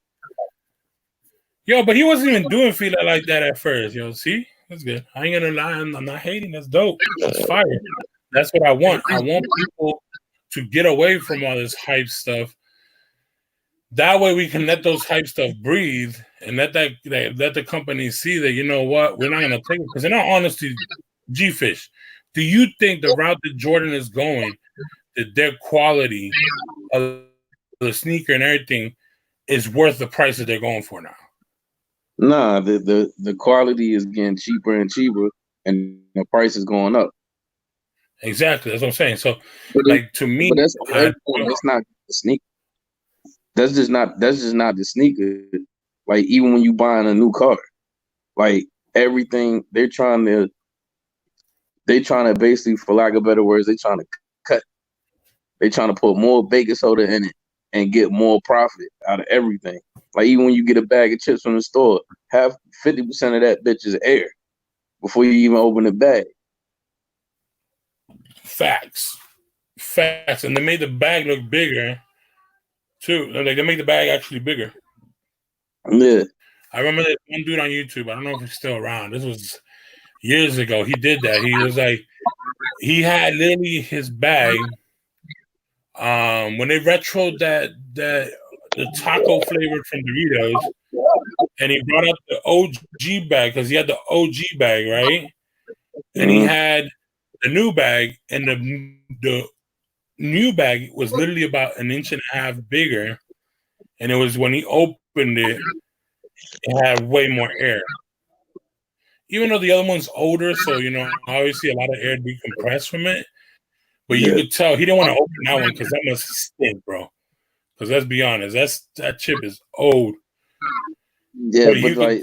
Yo, but he wasn't even doing Fila like that at first. Yo, see? That's good. I ain't gonna lie. I'm not hating. That's dope. That's fire. That's what I want. I want people to get away from all this hype stuff. That way we can let those hype stuff breathe and let the companies see that, you know what, we're not going to take it. Because in all honesty, G-Fish, do you think the route that Jordan is going, that their quality of the sneaker and everything is worth the price that they're going for now? Nah, the quality is getting cheaper and cheaper, and the price is going up. Exactly, that's what I'm saying. So, like, to me, that's not the sneaker. That's just not the sneaker. Like, even when you buying a new car, like everything they're trying to basically, for lack of better words, they're trying to cut. They're trying to put more baking soda in it and get more profit out of everything. Like, even when you get a bag of chips from the store, have 50% of that bitch is air before you even open the bag. Facts. And they made the bag look bigger too. Like, they made the bag actually bigger. Yeah. I remember that one dude on YouTube. I don't know if he's still around. This was years ago. He did that. He was like, he had literally his bag. When they retroed the taco flavored from Doritos, and he brought up the OG bag because he had the OG bag, right? And he had the new bag, and the new bag was literally about an inch and a half bigger. And it was when he opened it, it had way more air. Even though the other one's older, so, you know, I always see a lot of air decompress from it. But you could tell he didn't want to open that one because that must stink, bro. Because let's be honest, that chip is old. Yeah, but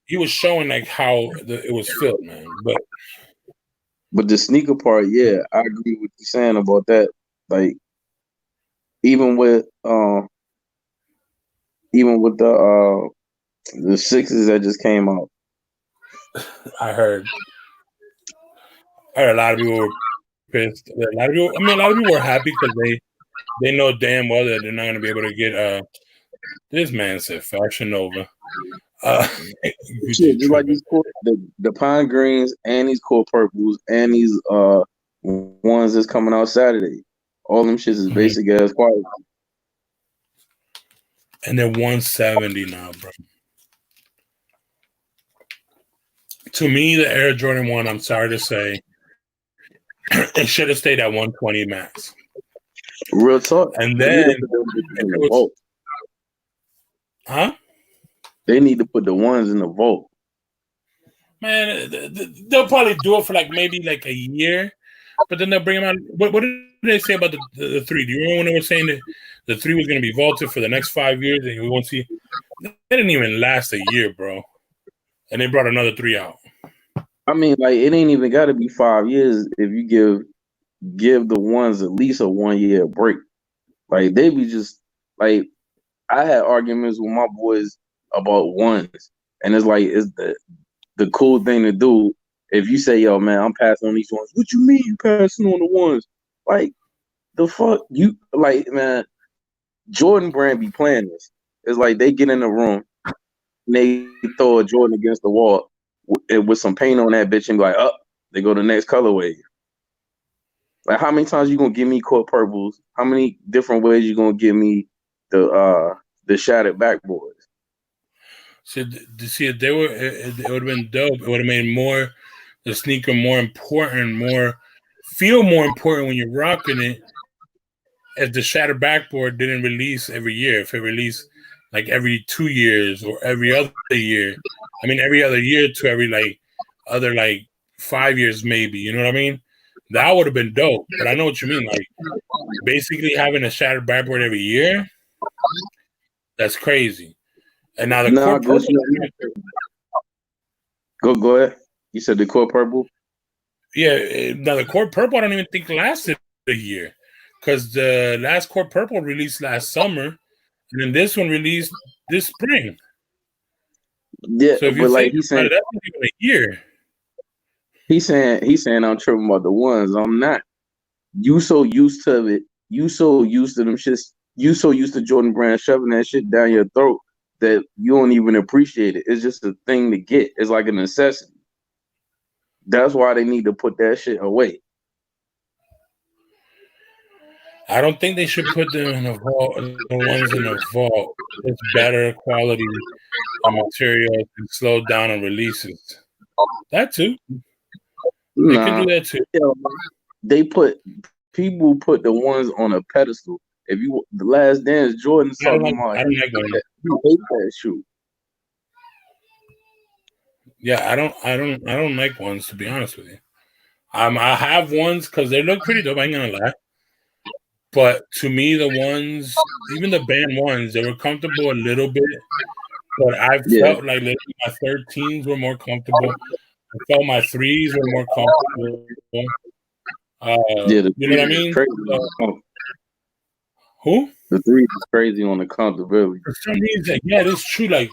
he was showing like how it was filled, man. But the sneaker part, yeah, I agree with you saying about that. Like, even with the sixes that just came out. I heard a lot of people were pissed. A lot of people were happy because they know damn well that they're not going to be able to get this man said Fashion Nova. Just like these the pine greens and these core purples and these ones that's coming out Saturday. All them shits is basic ass quality. And they're 170 now, bro. To me, the Air Jordan 1, I'm sorry to say, it should have stayed at 120 max. Real talk. And then they need to put the ones in the vault. Man, they'll probably do it for like maybe like a year, but then they'll bring them out. What did they say about the 3? Do you remember when they were saying that the 3 was going to be vaulted for the next 5 years and we won't see? They didn't even last a year, bro. And they brought another 3 out. I mean, like, it ain't even got to be 5 years if you give the ones at least a 1 year break. Like, they be just like, I had arguments with my boys about ones, and it's like, it's the cool thing to do. If you say, yo, man, I'm passing on these ones, what you mean you passing on the ones? Like, the fuck you, like, man, Jordan Brand be playing this. It's like they get in the room and they throw a Jordan against the wall with some paint on that bitch and be like, oh, they go to the next colorway. Like, how many times you gonna give me core purples? How many different ways you gonna give me the shattered backboards? So, see, it would have been dope. It would have made the sneaker more important, feel more important when you're rocking it. If the shattered backboard didn't release every year, if it released like every 2 years or every other year, every other year to every like other like 5 years maybe, you know what I mean? That would have been dope. But I know what you mean. Like, basically having a shattered backboard every year, that's crazy. And now the core purple. Go ahead. You said the core purple? Yeah. Now the core purple I don't even think lasted a year. Because the last core purple released last summer, and then this one released this spring. Yeah, so if you think about it, that's not even a year. He's saying I'm tripping about the ones. I'm not. You so used to it. You so used to them shits. You so used to Jordan Brand shoving that shit down your throat that you don't even appreciate it. It's just a thing to get. It's like a necessity. That's why they need to put that shit away. I don't think they should put them in a vault. The ones in a vault. It's better quality of material and slow down on releases. That too. They can do that too. They people put the ones on a pedestal. If you the Last Dance, Jordan's talking about I don't like them. You hate that shoe. Yeah, I don't like ones, to be honest with you. I have ones because they look pretty dope. I ain't gonna lie. But to me, the ones, even the band ones, they were comfortable a little bit. But I felt like my 13s were more comfortable. I felt my 3s were more comfortable. You know what I mean? Who? The 3 is crazy on the comfortability. For some reason, yeah, it's true. Like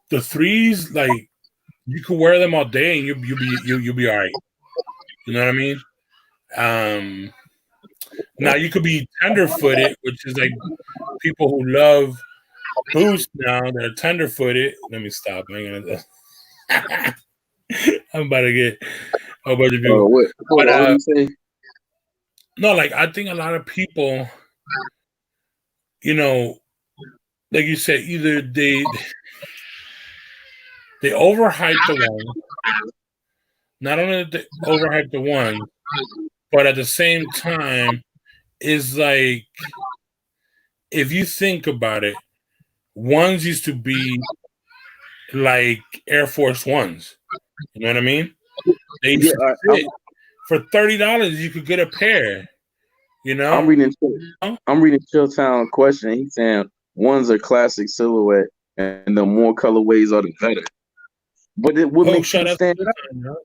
the 3s, like you could wear them all day and you'll be all right. You know what I mean? Now you could be tenderfooted, which is like people who love Boost now. They're tenderfooted. Let me stop. I'm about to get a bunch of people. What you say? No, like I think a lot of people, you know, like you said, either they overhype the one. Not only did they overhype the one, but at the same time, is like if you think about it, ones used to be like Air Force Ones. You know what I mean? They used to fit. For $30, you could get a pair. You know? I'm reading Chilltown question. He's saying ones are classic silhouette, and the more colorways are the better. But what makes you stand out?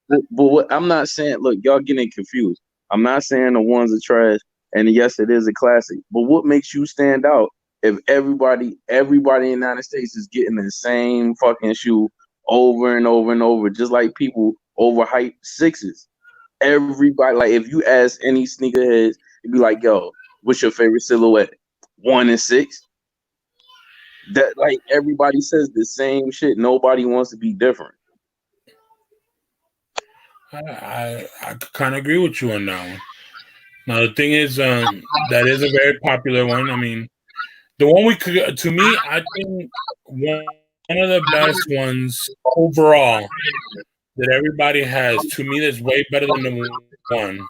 But what I'm not saying, look, y'all getting confused. I'm not saying the ones are trash, and yes, it is a classic. But what makes you stand out if everybody in the United States is getting the same fucking shoe over and over and over, just like people overhype 6s? Everybody, like if you ask any sneakerheads, you'd be like, yo, what's your favorite silhouette? 1 and 6? That like everybody says the same shit. Nobody wants to be different. I kind of agree with you on that one. Now the thing is, that is a very popular one. I mean, the one we could, to me, I think one of the best ones overall that everybody has. To me, that's way better than the one.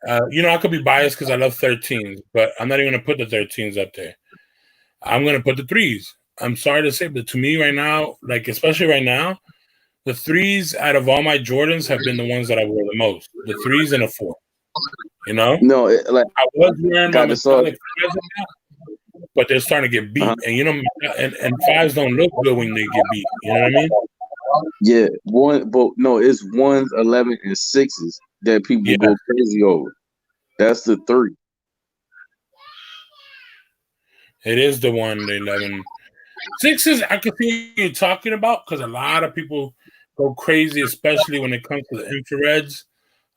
I could be biased because I love 13s, but I'm not even gonna put the 13s up there. I'm gonna put the 3s. I'm sorry to say, but to me right now, like especially right now, the 3s out of all my Jordans have been the ones that I wear the most. The 3s and a 4. You know? No, I was wearing my metallic 5s, but they're starting to get beat. And and 5s don't look good when they get beat. You know what I mean? Yeah, it's 1s, 11, and 6s that people go crazy over. That's the 3. It is the 1, the 11. 6s, I can see what you're talking about because a lot of people go crazy, especially when it comes to the infrareds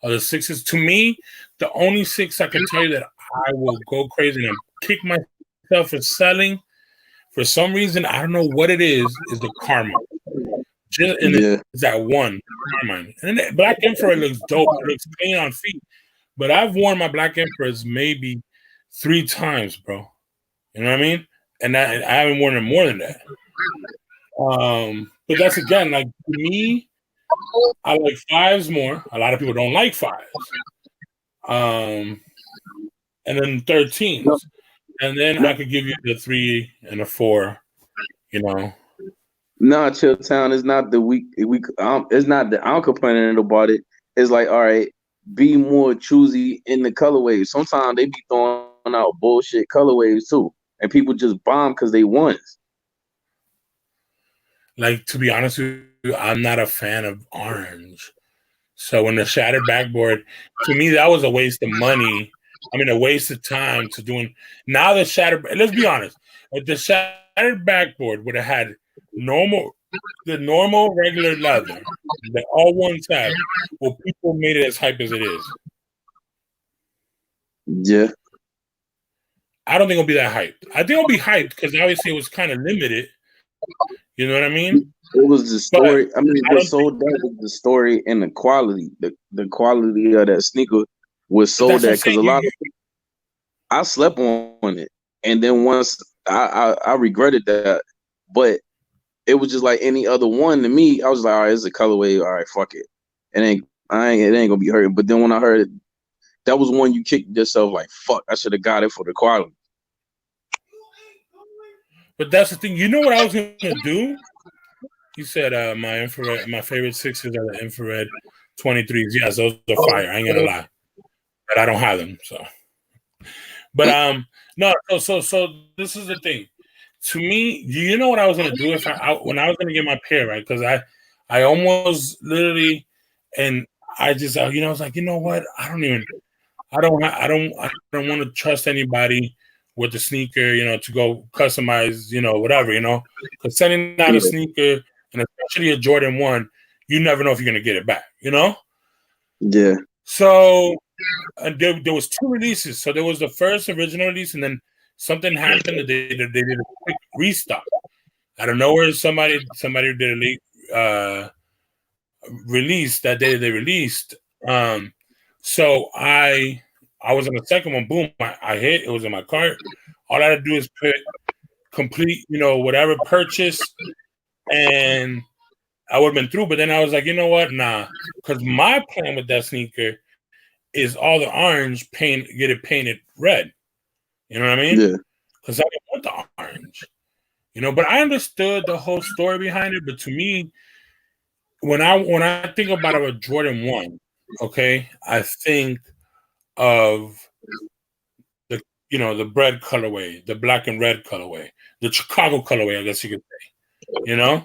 or the 6s. To me, the only 6 I can tell you that I will go crazy and kick myself for selling, for some reason, I don't know what it is the Karma. It's that one, Carmine. And then the Black Emperor looks dope. It looks clean on feet. But I've worn my Black Emperors maybe 3 times, bro. You know what I mean? And I haven't worn them more than that. But that's again, like to me, I like 5s more. A lot of people don't like 5s. And then 13s. And then I could give you the 3 and a 4, No, Chilltown is not it's not that I'm complaining about it. It's like, all right, be more choosy in the colorways. Sometimes they be throwing out bullshit colorways too. And people just bomb because they ones. Like, to be honest with you, I'm not a fan of orange. So when the shattered backboard, to me, that was a waste of money. I mean, a waste of time to doing. Now the shattered, let's be honest, if the shattered backboard would have had the normal regular leather that all ones have, well, people made it as hype as it is. Yeah. I don't think it'll be that hyped. I think it'll be hyped because obviously it was kind of limited. You know what I mean? It was the story. What sold that was the story and the quality. The quality of that sneaker was But so that's what I'm that because saying. a lot of I slept on it, and then once I regretted that, but it was just like any other one to me. I was like, all right, it's a colorway. All right, fuck it. It ain't gonna be hurting. But then when I heard it, that was one you kicked yourself like, fuck, I should have got it for the quality. But that's the thing. You know what I was gonna do? You said my favorite sixes are the infrared 23s. Yes, those are fire. I ain't gonna lie, but I don't have them. So, but no. So this is the thing. To me, you know what I was gonna do if when I was gonna get my pair, right? Because I almost literally, and I just I was like, you know what? I don't want to trust anybody with the sneaker, to go customize, whatever, because sending out a Yeah, sneaker and especially a Jordan 1, you never know if you're going to get it back. yeah, So there was two releases. So there was the first original release, and then something happened that they did a quick restock. Out of nowhere, somebody did a late release that day they released. So I was on the second one. Boom! I hit. It was in my cart. All I had to do is put complete, whatever purchase, and I would have been through. But then I was like, you know what? Nah, because my plan with that sneaker is all the orange get it painted red. You know what I mean? yeah, Because I don't want the orange. But I understood the whole story behind it. But to me, when I think about a Jordan 1, okay, I think of the bread colorway, the black and red colorway, the Chicago colorway, I guess you could say, yeah,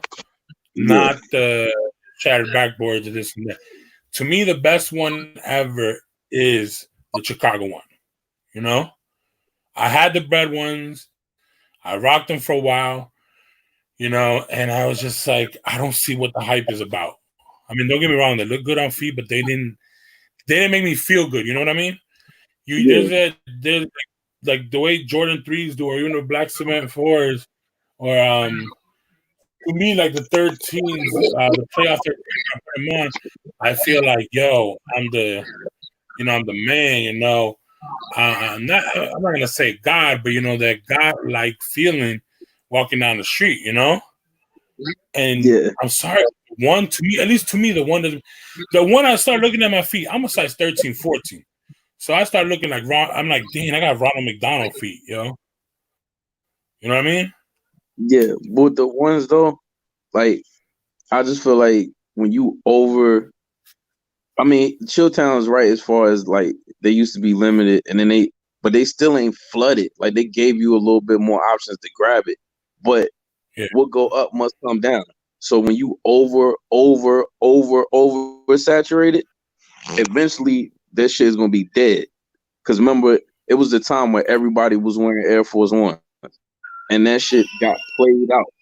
not the shattered backboards or this and that. To me, the best one ever is the Chicago one. I had the bread ones. I rocked them for a while, and I was just like, I don't see what the hype is about. I mean, don't get me wrong, they look good on feet, but they didn't make me feel good. You know what I mean? yeah, There's like the way Jordan 3s do, or even the black cement 4s, or to me, like the 13s, the playoff 13, I put them on, I feel like, yo, I'm the man. I'm not gonna say God, but that God-like feeling walking down the street. And yeah, I'm sorry, one to me, at least to me, the one I start looking at my feet, I'm a size 13, 14. So I start looking like I'm like, dang, I got Ronald McDonald feet, You know what I mean? yeah. But the ones though, like I just feel like when you I mean, Chilltown's right as far as like they used to be limited, and then but they still ain't flooded. Like they gave you a little bit more options to grab it, but Yeah. what go up must come down. So when you over saturated, eventually this shit is gonna be dead. Because remember, it was the time where everybody was wearing Air Force One, and that shit got played out.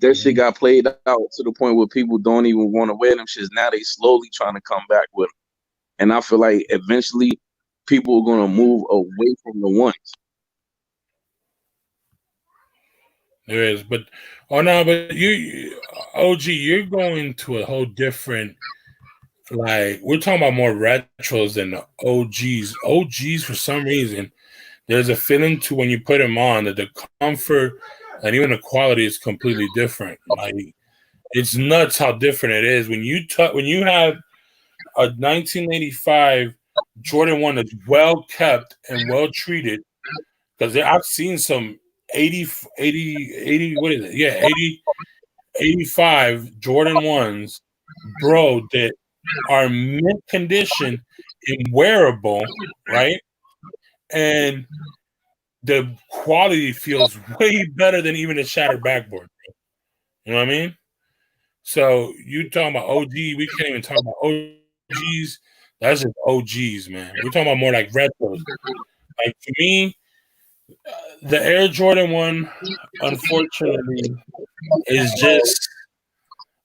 That shit got played out to the point where people don't even want to wear them shits. Now they slowly trying to come back with them. And I feel like eventually people are gonna move away from the ones. There is, but but OG, you're going to a whole different. Like we're talking about more retros than the OGs. OGs, for some reason, there's a feeling to when you put them on that the comfort and even the quality is completely different. Like it's nuts how different it is when you have a 1985 Jordan 1 that's well kept and well treated. Because I've seen some 80, what is it? Yeah, 85 Jordan 1s, bro, that are mint condition and wearable, right? And the quality feels way better than even a shattered backboard. You know what I mean? So you talking about OG, we can't even talk about OGs. That's just OGs, man. We're talking about more like retros. Like to me, the Air Jordan 1, unfortunately, is just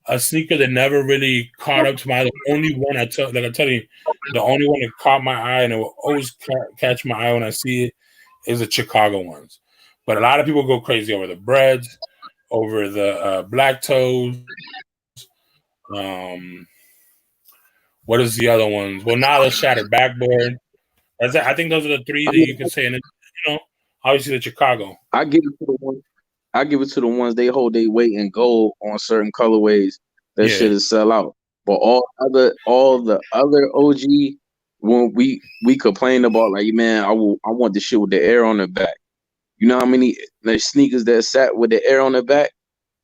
a sneaker that never really caught up to my eye. The only one I tell you, the only one that caught my eye and it will always catch my eye when I see it is the Chicago ones. But a lot of people go crazy over the breads, over the black toes, um, What is the other ones? Well, now the shattered backboard. I think those are the three that you could say. And obviously the Chicago. I give it to the one. I give it to the ones they hold their weight in gold on certain colorways. That shit is sell out. But all the other OG, when we complain about like, man, I want the shit with the air on the back. You know how many sneakers that sat with the air on the back?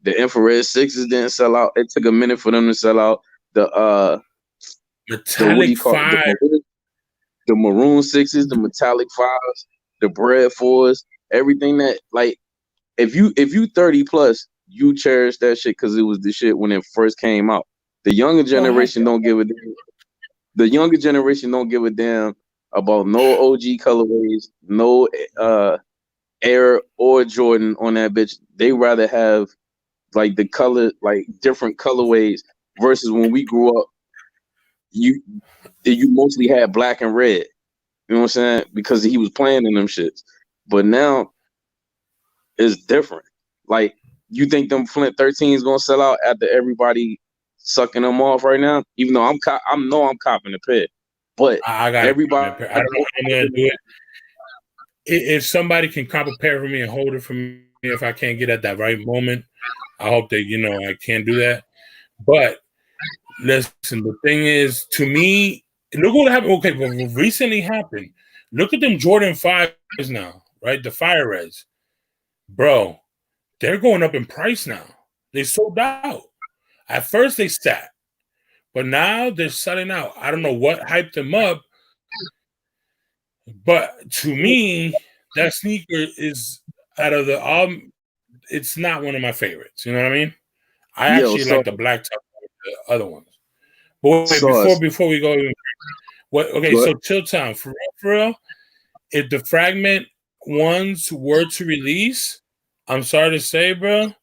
The infrared sixes didn't sell out. It took a minute for them to sell out. The metallic five, the maroon sixes, the metallic fives, the bread fours, everything that like if you 30 plus, you cherish that shit because it was the shit when it first came out. The younger generation don't give a damn. The younger generation don't give a damn about no OG colorways, no Air or Jordan on that bitch. They rather have like the color, like different colorways versus when we grew up, you mostly had black and red. You know what I'm saying? Because he was playing in them shits. But now it's different. Like, you think them Flint 13s gonna sell out after everybody sucking them off right now? Even though I'm copping the pit, but I got everybody. I don't know how I'm gonna do it. If somebody can cop a pair for me and hold it for me, if I can't get at that right moment, I hope that I can't do that. But listen, the thing is, to me, look what happened. Okay, what recently happened. Look at them Jordan 5s now, right? The Fire Reds. Bro, they're going up in price now. They sold out. At first they sat, but now they're selling out. I don't know what hyped them up, but to me, that sneaker is out of the it's not one of my favorites. You know what I mean? I actually like the black top the other ones. But wait, before we go, so Chill Town, for real, if the Fragment ones were to release, I'm sorry to say, bro,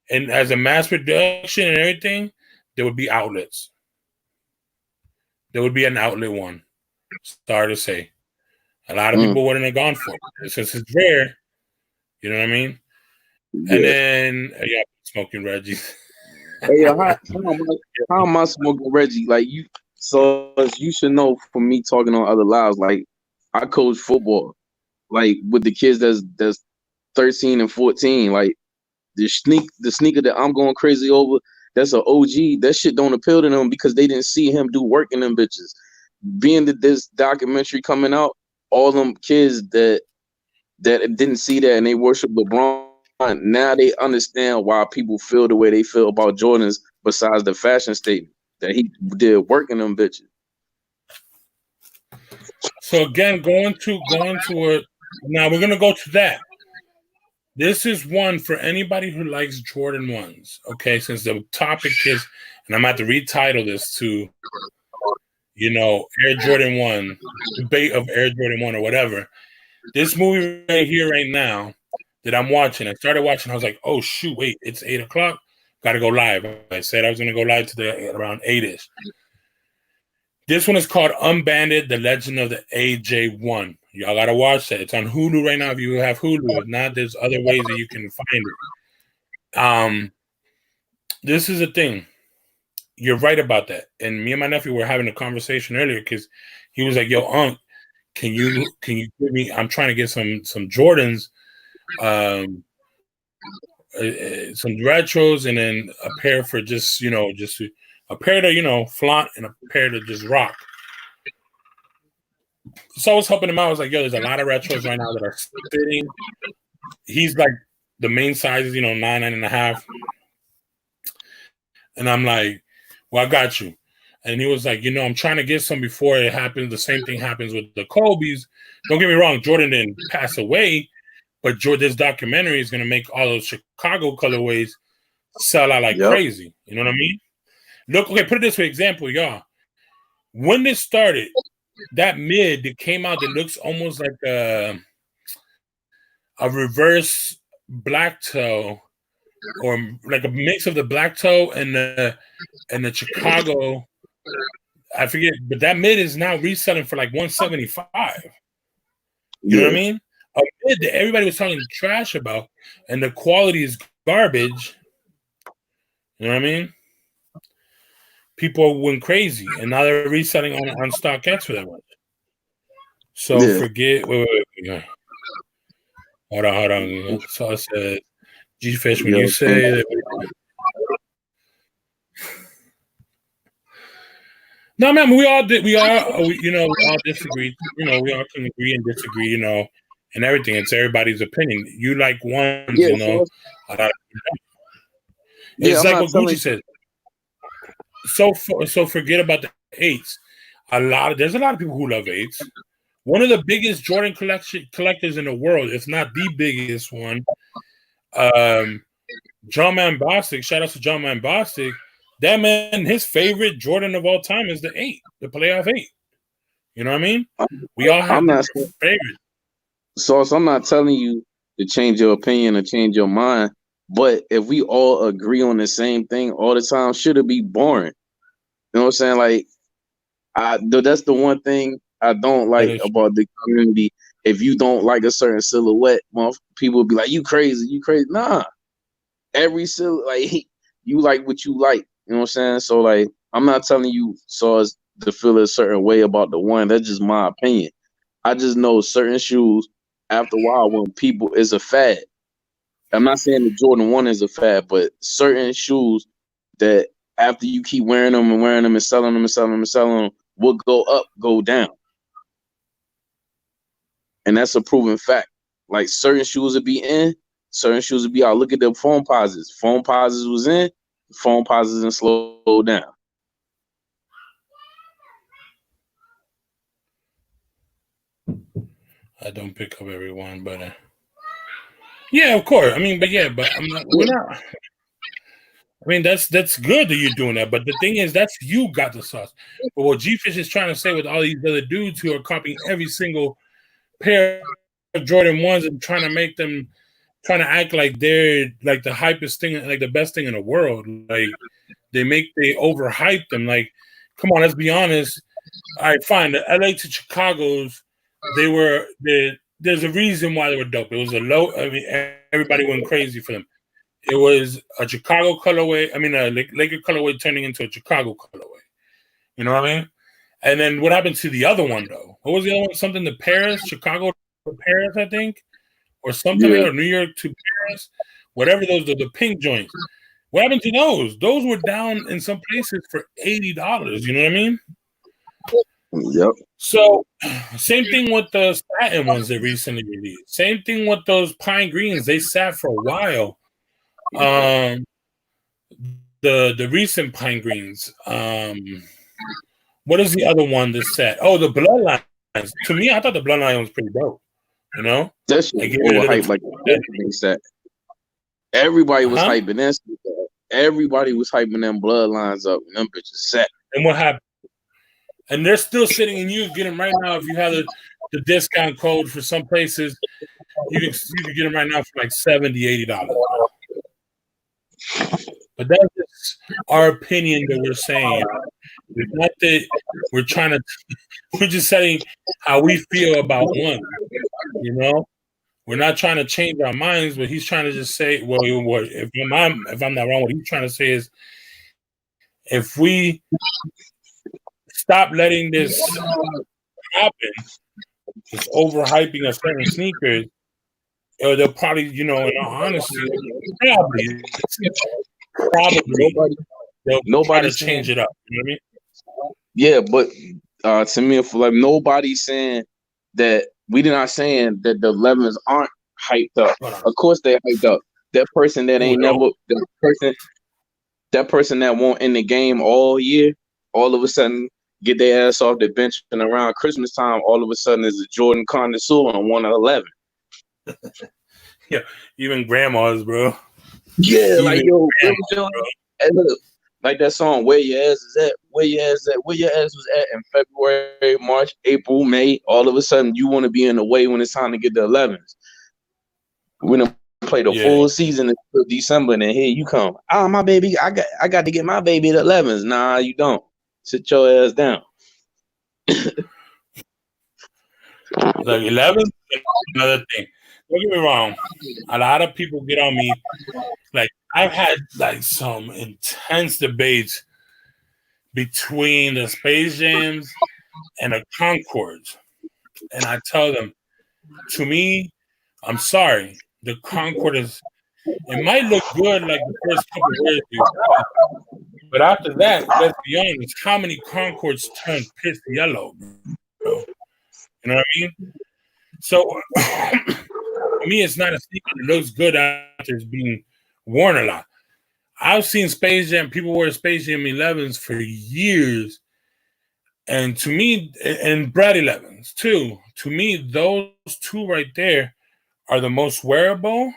and as a mass production and everything, there would be outlets. There would be an outlet one. Sorry to say. A lot of people wouldn't have gone for it. Since it's rare, you know what I mean? Yeah. And then, smoking Reggie. Hey, how am I smoking Reggie? Like, you should know from me talking on other lives, like, I coach football, like, with the kids that's 13 and 14. Like, the sneaker that I'm going crazy over, that's an OG. That shit don't appeal to them because they didn't see him do work in them bitches. Being that this documentary coming out, all them kids that didn't see that and they worship LeBron, now they understand why people feel the way they feel about Jordans, besides the fashion statement that he did work in them bitches. So again, going to it now, we're gonna go to that. This is one for anybody who likes Jordan 1s. Okay, since the topic is, and I'm about to retitle this to, Air Jordan 1, debate of Air Jordan 1 or whatever. This movie right here, right now, that I'm watching, I started watching, I was like, oh shoot, wait, it's 8:00. Gotta go live. I said I was gonna go live around 8-ish. This one is called Unbanded, The Legend of the AJ1. Y'all gotta watch that. It's on Hulu right now if you have Hulu. If not, there's other ways that you can find it. This is a thing. You're right about that. And me and my nephew were having a conversation earlier because he was like, yo, Unc, can you give me, I'm trying to get some Jordans, some retros, and then a pair for just a pair to flaunt and a pair to just rock. So I was helping him out. I was like, yo, there's a lot of retros right now that are sitting. He's like, the main size is 9.5. And I'm like, well, I got you. And he was like, I'm trying to get some before it happens. The same thing happens with the Kobe's. Don't get me wrong, Jordan didn't pass away, but this documentary is going to make all those Chicago colorways sell out like crazy. You know what I mean? Look, okay, put it this way, example, y'all. When this started, that mid that came out that looks almost like a reverse black toe, or like a mix of the black toe and the Chicago, I forget, but that mid is now reselling for like $175. You know what I mean? A mid that everybody was talking trash about, and the quality is garbage. You know what I mean? people went crazy, and now they're reselling on StockX for that much. So forget. Wait. Hold on. So I said, G-Fish, when you say that. No, man, we all disagree. We all can agree and disagree, and everything. It's everybody's opinion. You like ones, It's like what Gucci said. So forget about the 8s. There's a lot of people who love 8s. One of the biggest Jordan collectors in the world, if not the biggest one, John Man Bostic. Shout out to John Man Bostic. That man, his favorite Jordan of all time is the 8, the playoff 8. You know what I mean? We all have favorites. So I'm not telling you to change your opinion or change your mind, but if we all agree on the same thing all the time, should it be boring? You know what I'm saying? Like, that's the one thing I don't like about the community. If you don't like a certain silhouette, people will be like, you crazy. Nah. Every silhouette, like, you like what you like. You know what I'm saying? So, like, I'm not telling you as to feel a certain way about the one. That's just my opinion. I just know certain shoes, after a while, when people is a fad. I'm not saying the Jordan 1 is a fad, but certain shoes that after you keep wearing them and selling them will go up, go down. And that's a proven fact. Like, certain shoes will be in, certain shoes will be out. Look at the foam posits. Foam posits was in, foam posits and slow down. I don't pick up everyone, but yeah, of course. I mean, but we're not. I mean, that's good that you're doing that, but the thing is, that's you got the sauce. But what G-Fish is trying to say with all these other dudes who are copying every single pair of Jordan 1s and trying to act like they're like the hypest thing, like the best thing in the world. Like they overhype them. Like, come on, let's be honest. All right, fine. The LA to Chicago's, there's a reason why they were dope. It was everybody went crazy for them. It was a Chicago colorway. I mean, a Laker colorway turning into a Chicago colorway. You know what I mean? And then what happened to the other one, though? What was the other one? Something to Paris, Chicago to Paris, I think, or something like that, or New York to Paris, whatever those, the pink joints. What happened to those? Those were down in some places for $80. You know what I mean? Yep. So, same thing with the satin ones they recently released. Same thing with those pine greens. They sat for a while. The recent pine greens. What is the other one that set? Oh, the bloodlines. To me, I thought the bloodline was pretty dope. You know, that shit overhyped like that. Everybody was hyping that. Everybody was hyping them bloodlines up, and them bitches set. And what happened? And they're still sitting, and you can get them right now if you have the discount code for some places. You can get them right now for like $70, $80. But that's just our opinion that we're saying. It's not that we're just saying how we feel about one. You know, we're not trying to change our minds, but he's trying to just say, well, if I'm not wrong, what he's trying to say is, if we stop letting this happen, this overhyping of certain sneakers, they'll probably, in all honesty, probably they'll try to change it up. You know what I mean? Yeah, but to me, like, nobody's saying that. We're not saying that the 11s aren't hyped up. Of course they hyped up. That person that ain't never, that person that won't in the game all year, all of a sudden get their ass off the bench, and around Christmas time, all of a sudden is a Jordan connoisseur on 1 of 11. Yeah, even grandmas, bro. Yeah, like, yo, hey, look, like that song, Where Your Ass Is At, Where Your Ass At, Where Your Ass Was At in February, March, April, May. All of a sudden, you want to be in the way when it's time to get the 11s. We're gonna play the full season until December, and then here you come. Oh, my baby, I got to get my baby the 11s. Nah, you don't. Sit your ass down. Like 11, another thing. Don't get me wrong. A lot of people get on me. Like, I've had like some intense debates between the Space Jams and the Concords. And I tell them, to me, I'm sorry, the Concorde is, it might look good like the first couple of years, but after that, let's be honest, how many Concords turned piss yellow, bro? You know what I mean? So, to me, it's not a sneaker that looks good after it's being worn a lot. I've seen Space Jam, people wear Space Jam 11s for years. And to me, and Brad 11s too, to me, those two right there are the most wearable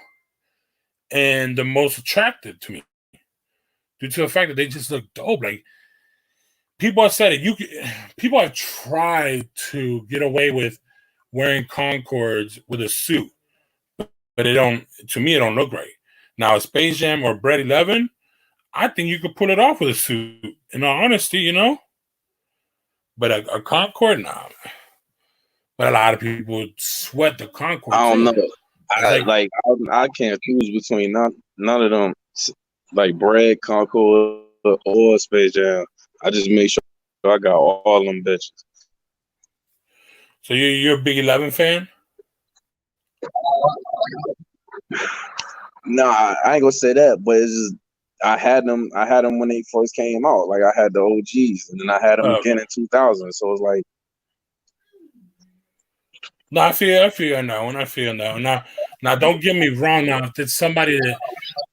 and the most attractive to me due to the fact that they just look dope. Like, people have said it, people have tried to get away with wearing Concords with a suit, but it don't, to me, it don't look right. Now, a Space Jam or Brad 11, I think you could pull it off with a suit, in all honesty, you know? But a Concorde, nah. But a lot of people sweat the Concorde. I don't know. I can't choose between none of them, like Brad, Concorde, or Space Jam. I just make sure I got all them bitches. So you're a big 11 fan? Nah, I ain't gonna say that, but it's just I had them when they first came out. Like, I had the OGs, and then I had them again in 2000. So it's like, no, I feel on that one. I feel on that one. Now, don't get me wrong. Now, if it's somebody that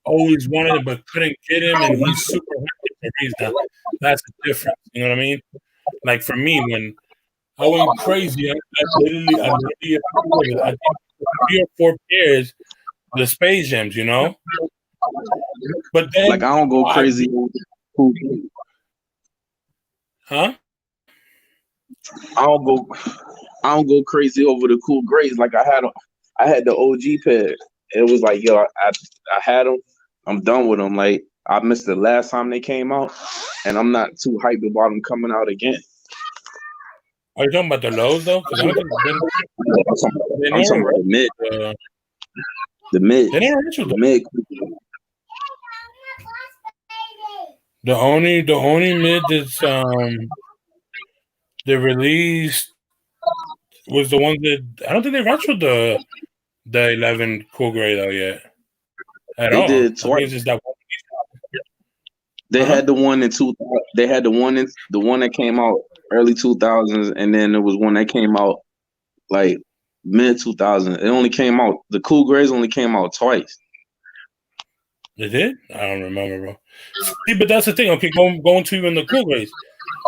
always wanted it but couldn't get him, and he's super happy for reason, that's the difference. You know what I mean? Like, for me, when I went crazy, I think 3 or 4 pairs of the Space Jams, you know? But then, like, I don't go crazy. Huh? I don't go crazy over the cool grays. Like, I had the OG pair. It was like, yo, I had them. I'm done with them. Like, I missed the last time they came out, and I'm not too hyped about them coming out again. Are you talking about the lows though? Because I don't think I'm talking about the mid. The mid. The mid. The only mid that's they released was the ones that I don't think they retroed the 11 cool gray though yet. They did twice. Just that one. They had the one in They had the one that came out early 2000s, and then there was one that came out like mid 2000s. It only came out. The cool grays only came out twice. They did? I don't remember, bro. See, but that's the thing. Okay, going to even the cool grays.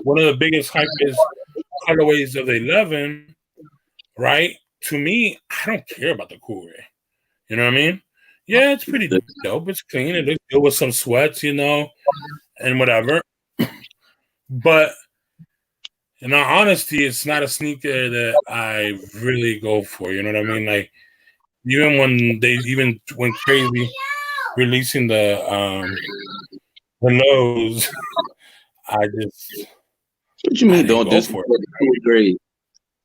One of the biggest hype is colorways of the 11, right? To me, I don't care about the cool gray. You know what I mean? Yeah, it's pretty dope. It's clean. It looks good with some sweats, you know, and whatever. But in all honesty, it's not a sneaker that I really go for. You know what I mean? Like, even when they went crazy releasing the lows, I just. What you mean? Don't disrespect the cool grade?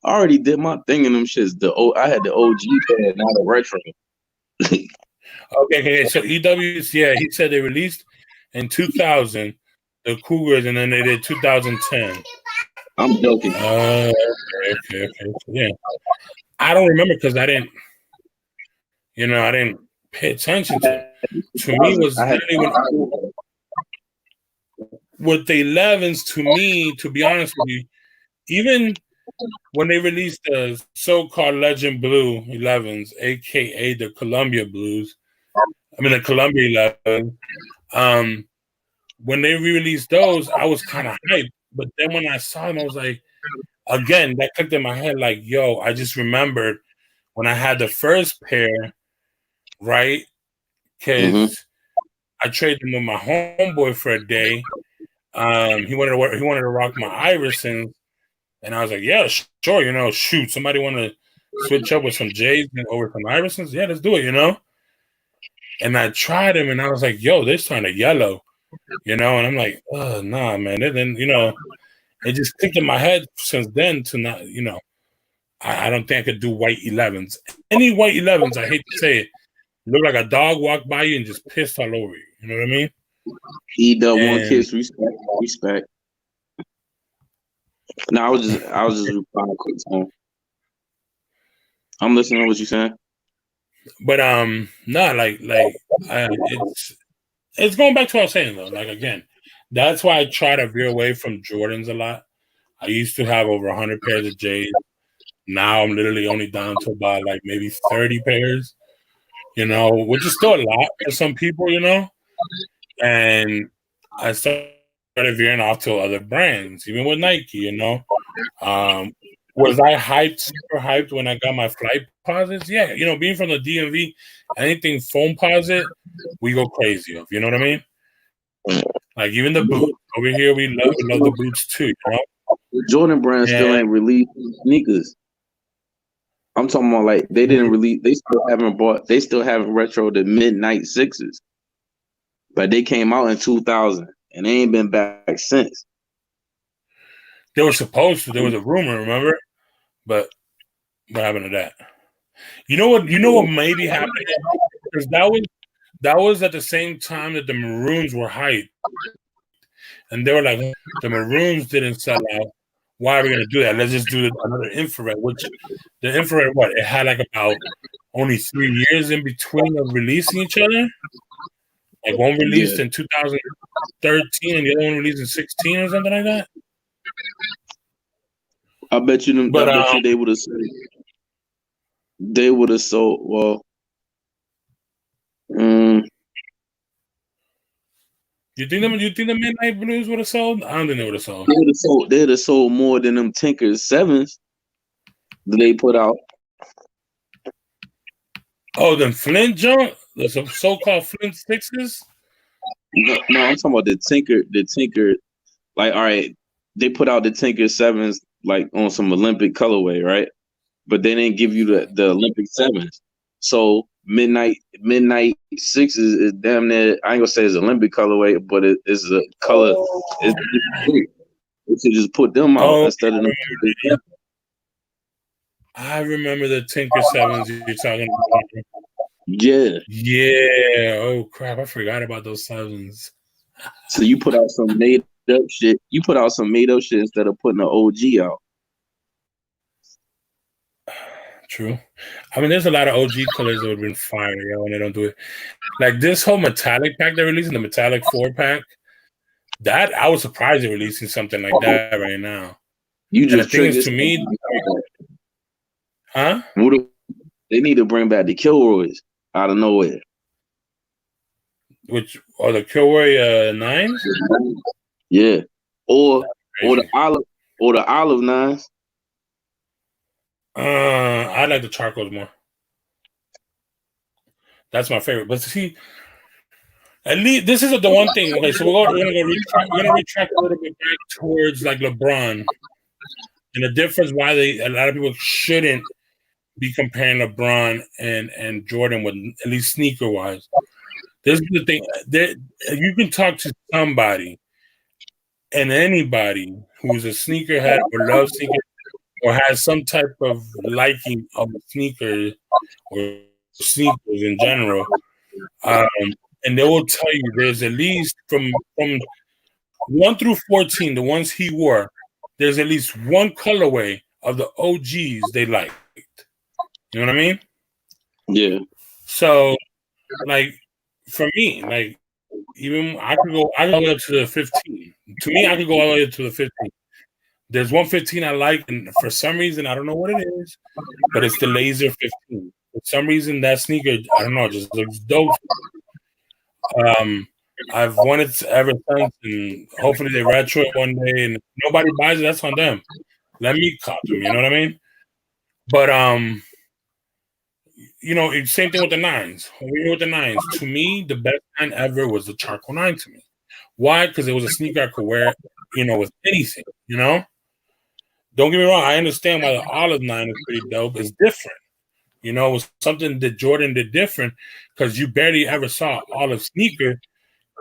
I already did my thing in them shits. I had the OG pad, not the retro. Okay. So EW's, yeah, he said they released in 2000 the Cougars, and then they did 2010. I'm joking. Okay. Yeah, I don't remember because I didn't pay attention to them. To me, it was not even with the 11s. To me, to be honest with you, even when they released the so-called Legend Blue 11s, aka the Columbia Blues, the Columbia 11, when they re-released those, I was kind of hyped. But then when I saw them, I was like, again, that clicked in my head, like, yo, I just remembered when I had the first pair, right? Because I traded them with my homeboy for a day. He wanted to rock my Iversons, and I was like, yeah, sure, you know, shoot, somebody want to switch up with some J's over some Iversons? Yeah, let's do it, you know. And I tried them, and I was like, yo, they're starting to yellow, you know. And I'm like, oh, nah, man. And then, you know, it just clicked in my head since then to not, you know, I don't think I could do white 11s. Any white 11s, I hate to say it, look like a dog walked by you and just pissed all over you. You know what I mean? He done one kiss, respect. No, I was just replying quick to him. I'm listening to what you're saying. But no, it's going back to what I was saying though. Like again, that's why I try to veer away from Jordans a lot. I used to have over 100 pairs of J's. Now I'm literally only down to about like maybe 30 pairs, which is still a lot for some people, And I started veering off to other brands, even with Nike, Was I super hyped when I got my flight posits? Yeah, being from the DMV, anything foam posit, we go crazy of. You know what I mean? Like even the boots over here, we love the boots too. The Jordan brand still ain't released sneakers. I'm talking about like they didn't release. They still haven't retro the Midnight Sixes, but they came out in 2000 and they ain't been back since. They were supposed to. There was a rumor, remember? But what happened to that? You know what maybe happened? Because that was at the same time that the Maroons were hyped. And they were like, the Maroons didn't sell out. Why are we going to do that? Let's just do another infrared, which the infrared, it had like about only 3 years in between of releasing each other. Like one released in 2013 and the other one released in 2016 or something like that. I bet you they would have sold. They would have sold. Well, you think the Midnight Blues would have sold? I don't think they would have sold. They would have sold more than them Tinker 7s that they put out. Oh, the Flint junk, the so-called Flint 6s. No, I'm talking about the Tinker. Like, all right, they put out the Tinker 7s like on some Olympic colorway, right? But they didn't give you the Olympic 7s. So Midnight 6s is damn near. I ain't gonna say it's Olympic colorway, but it is a color. It's great. We should just put them out instead of them. I remember the Tinker 7s you're talking about. Yeah. Yeah. Oh crap! I forgot about those 7s. So you put out some made up shit. You put out some made up shit instead of putting an OG out. True. I mean, there's a lot of OG colors that would have been fire, when they don't do it. Like this whole metallic pack they're releasing, the metallic 4-pack. That I was surprised they're releasing something like that right now. You just the thing is, to me, huh? They need to bring back the Kilroys out of nowhere. Which are the Kilroy 9s? Yeah, or the olive 9s. I like the charcoals more. That's my favorite. But see, at least this is the one thing. Okay, so we're gonna retract a little bit back towards like LeBron and the difference why a lot of people shouldn't be comparing LeBron and Jordan with at least sneaker wise. This is the thing that you can talk to somebody and anybody who's a sneakerhead or loves sneakers or has some type of liking of sneakers or sneakers in general, and they will tell you there's at least from 1 through 14, the ones he wore, there's at least one colorway of the OGs they liked. You know what I mean? Yeah. So, like, for me, like, even I could go all the way up to the 15. To me, I could go all the way up to the 15. There's 115 I like, and for some reason, I don't know what it is, but it's the Laser 15. For some reason, that sneaker, I don't know, just looks dope. I've wanted it ever since, and hopefully they retro it one day, and if nobody buys it, that's on them. Let me cop them, you know what I mean? But, same thing with the 9s. With the 9s, to me, the best 9 ever was the Charcoal 9 to me. Why? Because it was a sneaker I could wear, with anything, Don't get me wrong. I understand why the Olive 9 is pretty dope. It's different. It was something that Jordan did different because you barely ever saw olive sneaker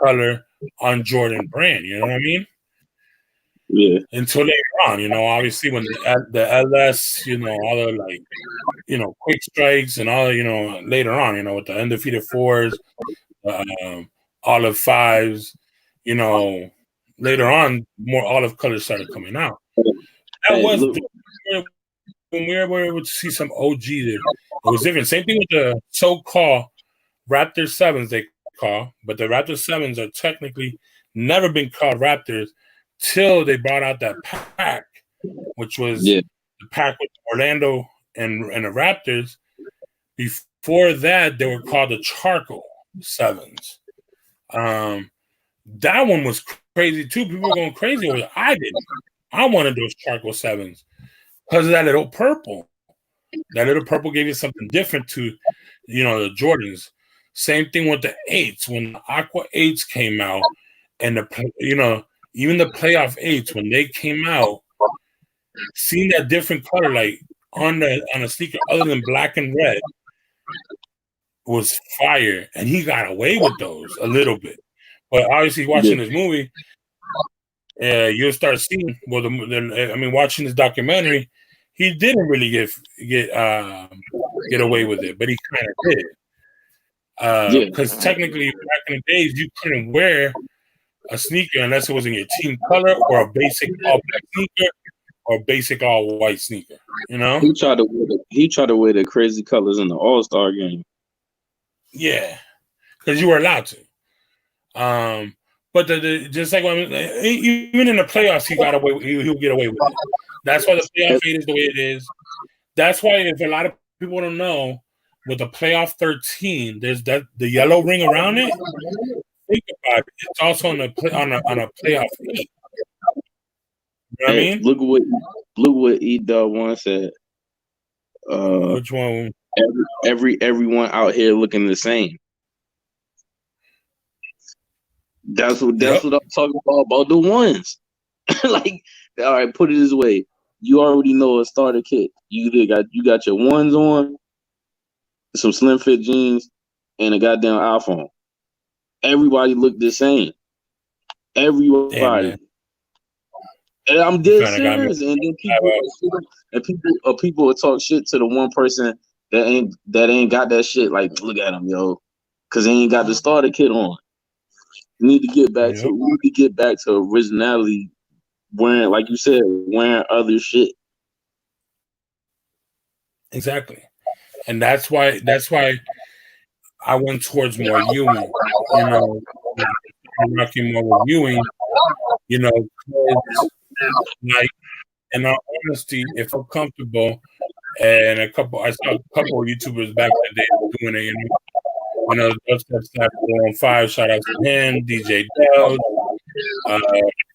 color on Jordan brand. You know what I mean? Yeah. Until later on, obviously when the LS, all the quick strikes and all, later on, with the undefeated 4s, olive 5s, later on, more olive colors started coming out. that was when we were able to see some OG there. It was different. Same thing with the so-called Raptor 7s they call, but the Raptor 7s are technically never been called Raptors till they brought out that pack, which was the pack with Orlando and the Raptors. Before that, they were called the Charcoal 7s. That one was crazy too. People were going crazy over it. I didn't. I wanted those Charcoal 7s because of that little purple. That little purple gave you something different to, the Jordans. Same thing with the 8s. When the Aqua 8s came out, and even the playoff 8s when they came out, seeing that different color, like on a sneaker other than black and red, was fire. And he got away with those a little bit. But obviously, watching this movie, you'll start seeing. Watching this documentary, he didn't really get away with it, but he kind of did. Because technically, back in the days, you couldn't wear a sneaker unless it was in your team color or a basic all black sneaker or a basic all white sneaker. He tried to wear the crazy colors in the All-Star game. Yeah, because you were allowed to. But just like even in the playoffs, he'll get away with it. That's why the playoff 8 is the way it is. That's why, if a lot of people don't know, with the playoff 13, there's the yellow ring around it. Think about it. It's also on a playoff 8. You know what I mean? Look what AJ1's said. Which one? Everyone out here looking the same. That's what I'm talking about the ones. Like, all right, put it this way: you already know a starter kit. You got your ones on, some slim fit jeans, and a goddamn iPhone. Everybody look the same. Everybody. Damn, and I'm dead serious. And then people will talk shit to the one person that ain't got that shit. Like, look at him, yo, because they ain't got the starter kit on. We need to get back to originality, wearing, like you said, wearing other shit. Exactly, and that's why I went towards more Ewing. I'm rocking more with Ewing. Like, in all honesty, it felt comfortable, and I saw a couple of YouTubers back in the day doing it. Dubstep on 5. Shout out to him, DJ Dell,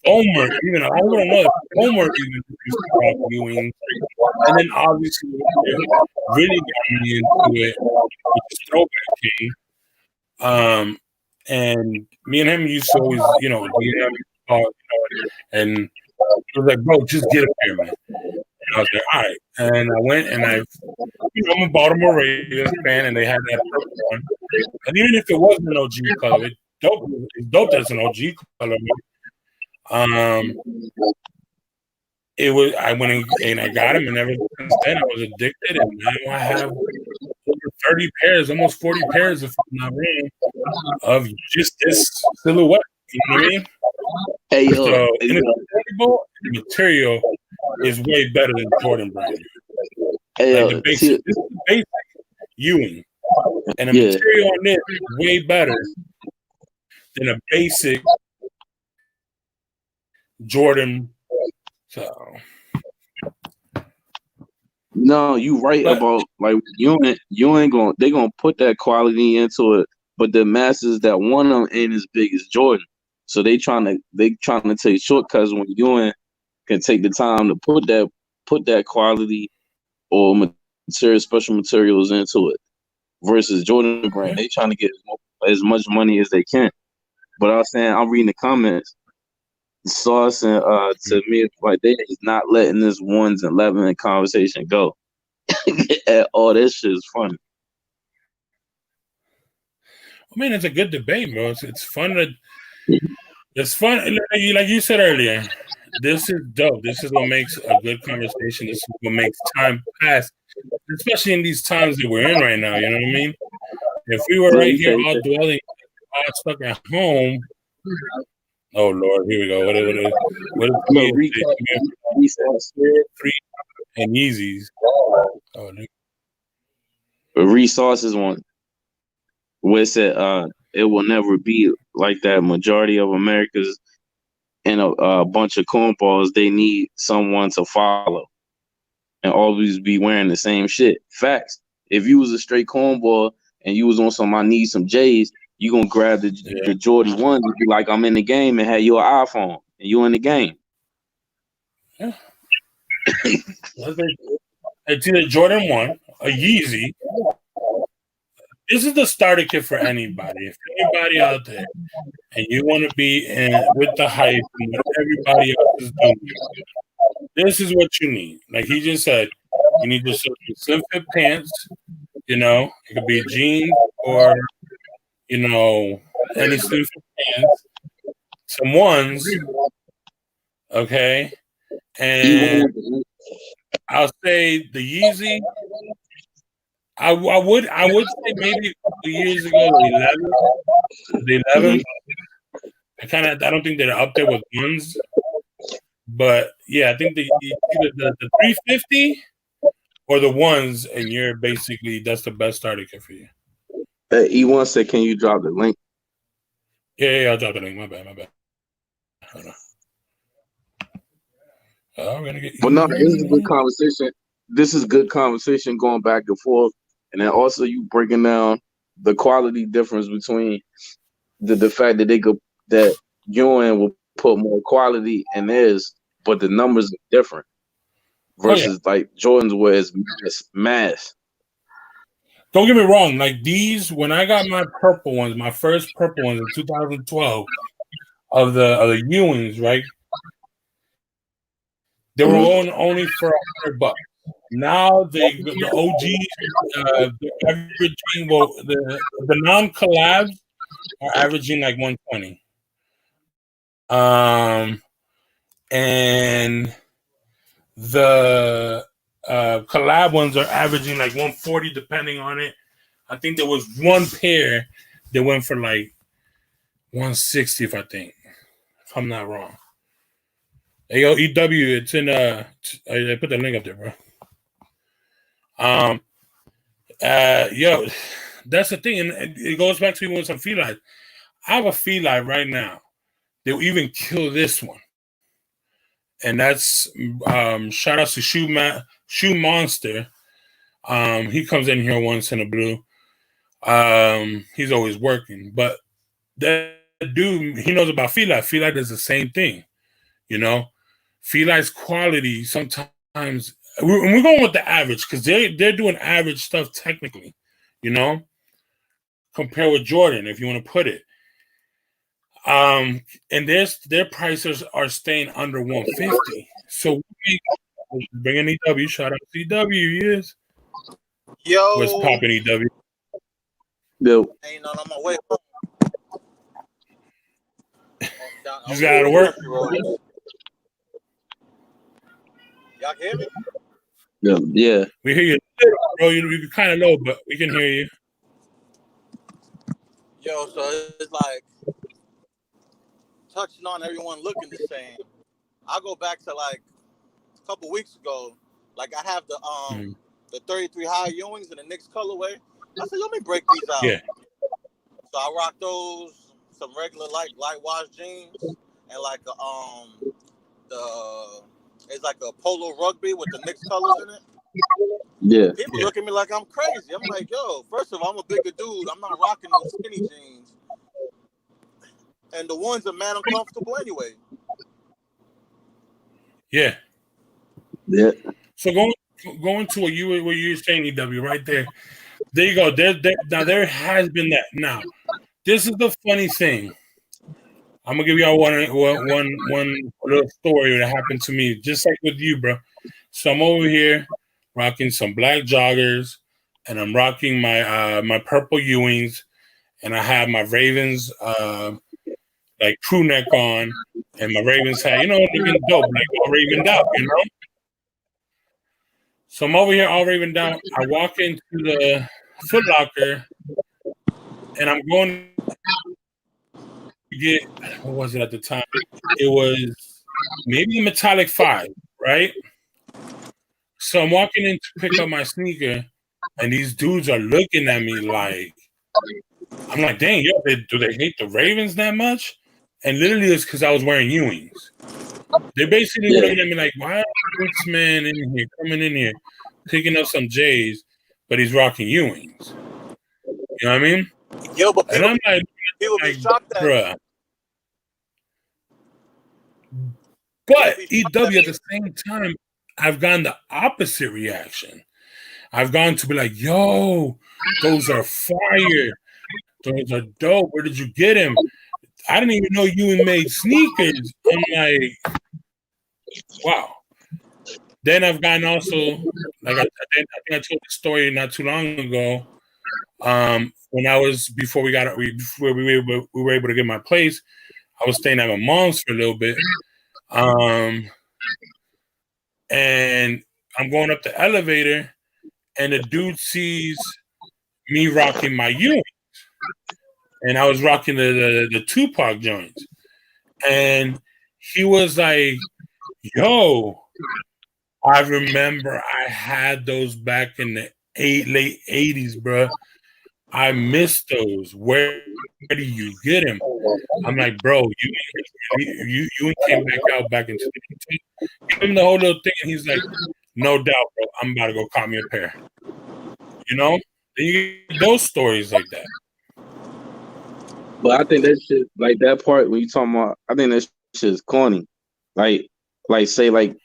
Homer. Even I don't know if Homer even used to rock Ewing, and then obviously really got me into it with the Throwback King. And me and him used to always, and he was like, "Bro, just get up here, man." And I was like, "All right." And I went, and I'm a Baltimore Ravens fan, and they had that purple one. And even if it wasn't an OG color, it's dope that it's an OG color. It was. I went and I got him, and ever since then I was addicted, and now I have over 30 pairs, almost 40 pairs, if I'm not wrong, of just this silhouette. You know what I mean? Hey, yo, so the material is way better than Jordan brand. Hey, like this is the basic Ewing, and the material on this is way better than a basic Jordan. So no, you right about like you ain't gonna they gonna put that quality into it, but the masses that want them ain't as big as Jordan, so they trying to take shortcuts when Ewing can take the time to put that quality or special materials into it versus Jordan brand. They trying to get as much money as they can. But I was saying, I'm reading the comments. Sauce and to me, it's like they is not letting this 1s and 11 conversation go at all. That shit is funny. I mean, it's a good debate, bro. It's fun. It's fun. Like you said earlier, this is dope. This is what makes a good conversation. This is what makes time pass, especially in these times that we're in right now. You know what I mean? If we were right here all dwelling, all stuck at home, Oh Lord, here we go. What is Look, Resus 3 and Yeezys? Oh, Resources one where it said it will never be like that. Majority of Americans in a bunch of cornballs, they need someone to follow and always be wearing the same shit. Facts. If you was a straight cornball and you was on some I need some J's, you gonna grab the Jordy ones and be like, I'm in the game, and have your iPhone and you in the game. Yeah. It's either Jordan 1, a Yeezy. This is the starter kit for anybody. If anybody out there and you want to be with the hype and what everybody else is doing, this is what you need. Like he just said, you need just some slim fit pants. It could be jeans or any slim fit pants. Some ones, okay, and I'll say the Yeezy. I would say maybe a couple of years ago the 11. I don't think they're up there with ones, but yeah, I think either the 350 or the ones, and that's the best starter kit for you. E1 said, "Can you drop the link?" Yeah, I'll drop the link. My bad. Hold on. We're gonna get. But no, this is a good conversation. This is good conversation going back and forth, and then also you breaking down the quality difference between the fact that Ewing will put more quality in theirs, but the numbers are different versus like Jordan's where it's mass. Don't get me wrong. Like these, when I got my purple ones, my first purple ones in 2012 of the Ewings, right? They were only for $100. Now the OGs, they're averaging the non-collabs are averaging like 120. And the collab ones are averaging like 140 depending on it. I think there was one pair that went for like 160 if I'm not wrong. Hey, yo, EW, it's in I put the link up there, bro. Yo, that's the thing, and it goes back to even with some felines. I have a feline right now. They'll even kill this one, and that's shout out to Shoe Monster. He comes in here once in a blue. He's always working, but that dude, he knows about feline. Feline does the same thing, Feline's quality sometimes we're going with the average because they're doing average stuff technically, compared with Jordan, if you want to put it. And their prices are staying under 150. So bringing EW, shout out to EW, yes. Yo, what's popping, EW? Yo, ain't none on my way. Just got out of work. Y'all can hear me? Yeah. We hear you, bro. You're kind of low, but we can hear you. Yo, so it's like touching on everyone looking the same. I'll go back to like a couple weeks ago. Like I have the 33 high Ewings in the Knicks colorway. I said, let me break these out. Yeah. So I rock those, some regular light wash jeans, and like it's like a polo rugby with the Knicks colors in it. Yeah. People look at me like I'm crazy. I'm like, yo, first of all, I'm a bigger dude. I'm not rocking those skinny jeans. And the ones are mad uncomfortable anyway. Yeah. Yeah. So going to what you were saying, EW, right there. There you go. Now there has been that. Now, this is the funny thing. I'm gonna give y'all one little story that happened to me, just like with you, bro. So I'm over here rocking some black joggers, and I'm rocking my my purple Ewings, and I have my Ravens like crew neck on, and my Ravens hat, looking dope, like all ravened out, So I'm over here all ravened out. I walk into the Foot Locker, and I'm going to get, what was it at the time? It was maybe Metallic 5, right? So I'm walking in to pick up my sneaker, and these dudes are looking at me like, I'm like, dang, yo, do they hate the Ravens that much? And literally it's because I was wearing Ewings. They basically were looking at me like, why is this man in here, coming in here, picking up some J's, but he's rocking Ewings? You know what I mean? Yo, but people, and I'm like be shocked that. Bruh. But EW at the same time, I've gotten the opposite reaction. I've gone to be like, yo, those are fire. Those are dope. Where did you get him? I didn't even know you made sneakers. I'm like, wow. Then I've gotten also, like I think I told the story not too long ago. When I was before we were able to get my place, I was staying at my mom's for a little bit. And I'm going up the elevator, and the dude sees me rocking my Ewings. And I was rocking the Tupac joints. And he was like, yo, I remember I had those back in the late 80s, bro. I missed those. Where do you get him? I'm like, bro, you came back in 2022. Give him the whole little thing, and he's like, no doubt, bro. I'm about to go cop me a pair. You know? Then you get those stories like that. But I think that shit, like that part when you talking about, I think that shit is corny. Like say like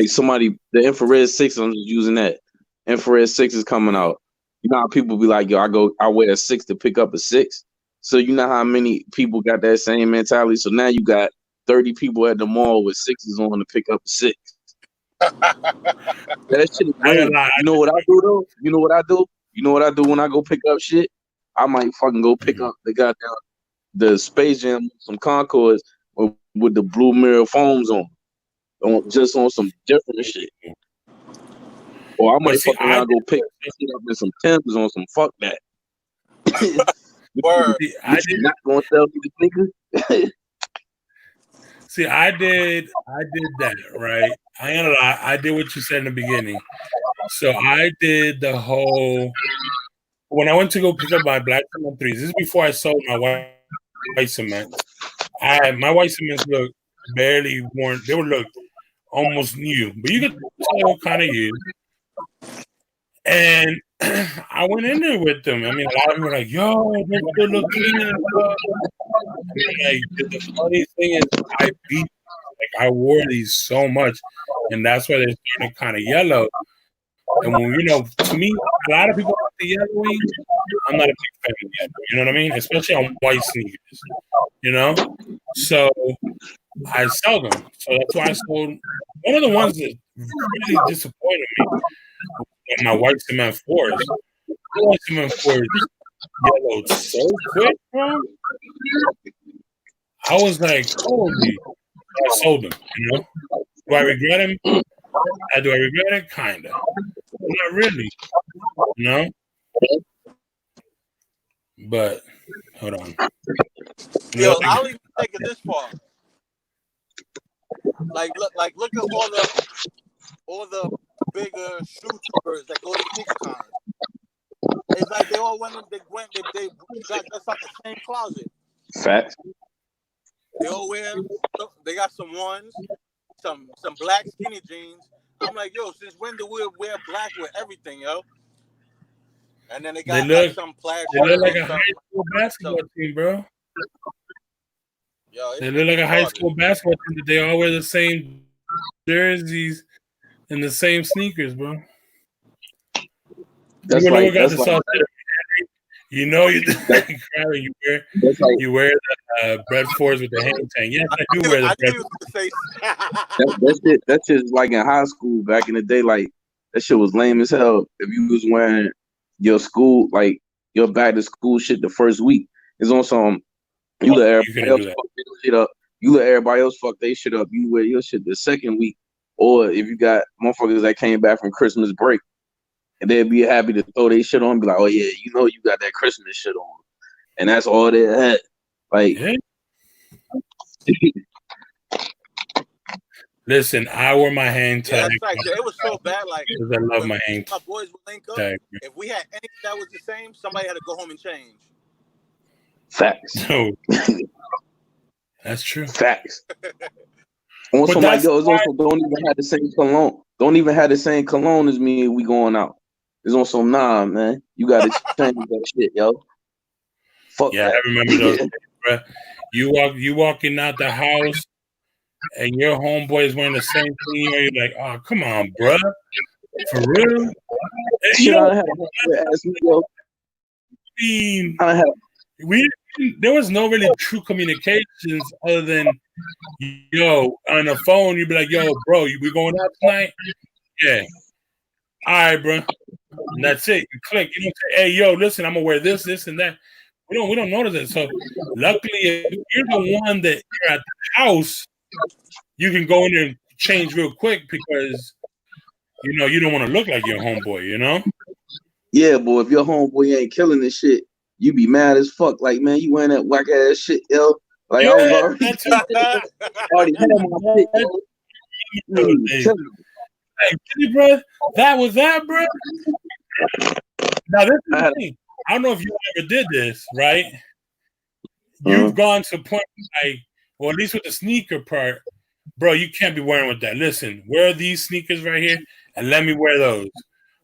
somebody, the infrared 6, I'm just using that. Infrared 6 is coming out. You know how people be like, yo, I wear a 6 to pick up a 6. So you know how many people got that same mentality. So now you got 30 people at the mall with 6s on to pick up a 6. That shit is lame. You know what I do though? You know what I do? You know what I do when I go pick up shit? I might fucking go pick up the Space Jam, some Concords with the blue mirror foams on just on some different shit. Or I might fucking around go pick shit up in some Timbs on some fuck that. Word. You're not gonna sell me the sneakers? See, I did that, right? I ain't gonna lie, I did what you said in the beginning. So I did the whole, when I went to go pick up my black cement 3s, this is before I sold my white cement. My white cements look barely worn, they would look almost new, but you could tell what kind of used. And I went in there with them. I mean, a lot of them were like, yo, they still look clean and stuff. Like, the funny thing is, I wore these so much, and that's why they're starting kind of yellow. And when, to me, a lot of people like the yellowing. I'm not a big fan of yellow. You know what I mean? Especially on white sneakers. So I sell them. So that's why I sold. One of the ones that really disappointed me was my white cement 4s. My white cement 4s yellowed so quick, bro. I was like, holy. I sold them, Do I regret them? Do I regret it? Kinda. Not really. But hold on. Yo, I don't even take it this far. Like look at all the bigger shoe tours that go to SneakerCon. It's like they all they got that's like the same closet. Facts. They all they got some ones, some black skinny jeans. I'm like, yo, since when do we wear black with everything, yo? And then they got some plaid. They look like a high school basketball team, bro. Yo, they look like a high school basketball team. They all wear the same jerseys and the same sneakers, bro. That's you like, that's like you wear the bread fours with the hang tang. Yes, I do wear the bread. That's just like in high school back in the day. Like that shit was lame as hell. If you was wearing your school, like your back to school shit the first week, it's on some. You let everybody else fuck their shit up. You let everybody else fuck their shit up. You wear your shit the second week, or if you got motherfuckers that came back from Christmas break. And they'd be happy to throw their shit on and be like, oh, yeah, you got that Christmas shit on. And that's all they had. Like, Listen, I wear my hang tag. Yeah, that's like it was so bad. Like because I love my hang my boys would link up. tag. If we had anything that was the same, somebody had to go home and change. Facts. No, that's true. Facts. Also, like yo, it's also don't even have the same cologne. Don't even have the same cologne as me. We going out. It's on some man. You gotta change that shit, yo. Fuck yeah, that. I remember those days, bro. You walking out the house and your homeboy is wearing the same thing. You're like, oh, come on, bro. For real? Shit, I had ask me, yo. There was no really true communications other than, yo, on the phone, you'd be like, yo, bro, we going out tonight? Yeah. All right, bro. And that's it. You click. You don't say, hey, yo, listen, I'm gonna wear this, and that. We don't notice it. So luckily, if you're the one that you're at the house, you can go in there and change real quick because you don't want to look like your homeboy, you know? Yeah, boy, if your homeboy ain't killing this shit, you be mad as fuck. Like, man, you wearing that whack ass shit, yo. Like I was already had my shit, yo. Hey, bro, that was that, bro. Now this is the thing. I don't know if you ever did this, right? You've gone to a point like, well, at least with the sneaker part, bro, you can't be wearing with that. Listen, wear these sneakers right here and let me wear those.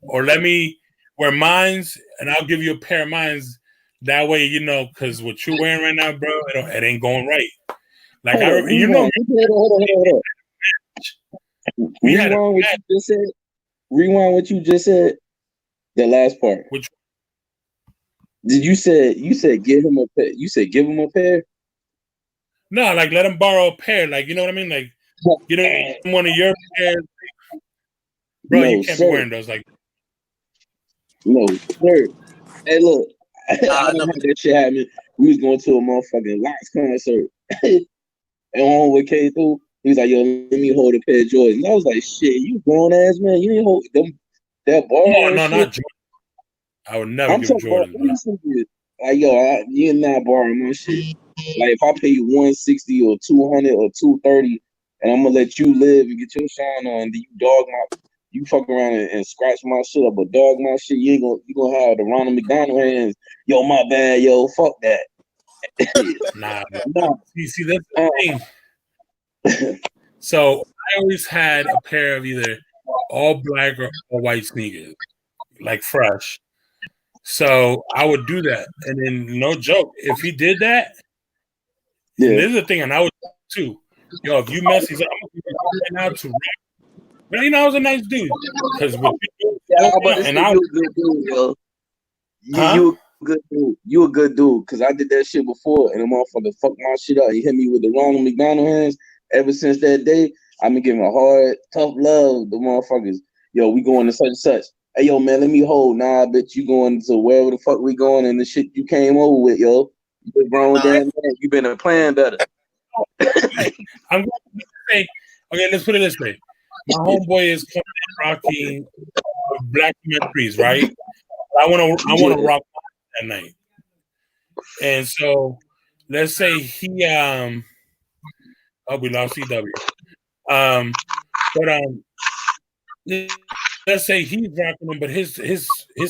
Or let me wear mines and I'll give you a pair of mines. That way, because what you're wearing right now, bro, it ain't going right. Like, hold on. Rewind what you just said. Rewind what you just said. The last part. Which did you said give him a pair? You said give him a pair? No, like let him borrow a pair. Like, you know what I mean? Like, one of your pairs. Bro, no, you can't be wearing those like. No, sir. Hey, look. I don't know that shit happened. We was going to a motherfucking Locks concert. And on with K through, he was like, yo, let me hold a pair of Jordans. I was like, shit, you grown ass man. You ain't hold them that bar. No, not Jordan. I would never give Jordan. Like, yo, you're not borrowing my shit. Like, if I pay you $160 or $200 or $230, and I'm gonna let you live and get your shine on, then you fuck around and scratch my shit up, but dog my shit, you gonna have the Ronald McDonald hands. Yo, my bad, yo, fuck that. Nah. See, that's the thing. So I always had a pair of either all black or all white sneakers, like fresh. So I would do that, and then no joke, if he did that, and this is the thing, and I would too. Yo, if you mess these up, I'm gonna give you out to rap. But I was a nice dude because with you, and I was a good dude, yo. You a good dude. You a good dude because I did that shit before, and the motherfucker fucked my shit up. He hit me with the Ronald McDonald hands. Ever since that day, I've been giving a hard, tough love. The motherfuckers, yo, we going to such and such. Hey, yo, man, let me hold. Nah, bitch, you going to wherever the fuck we going and the shit you came over with, yo. You grown damn man. You been playing better. I'm going to say, okay, let's put it this way. My homeboy is coming rocking black trees, right? I want to rock that night. And so let's say he we lost CW. Let's say he's rocking them, but his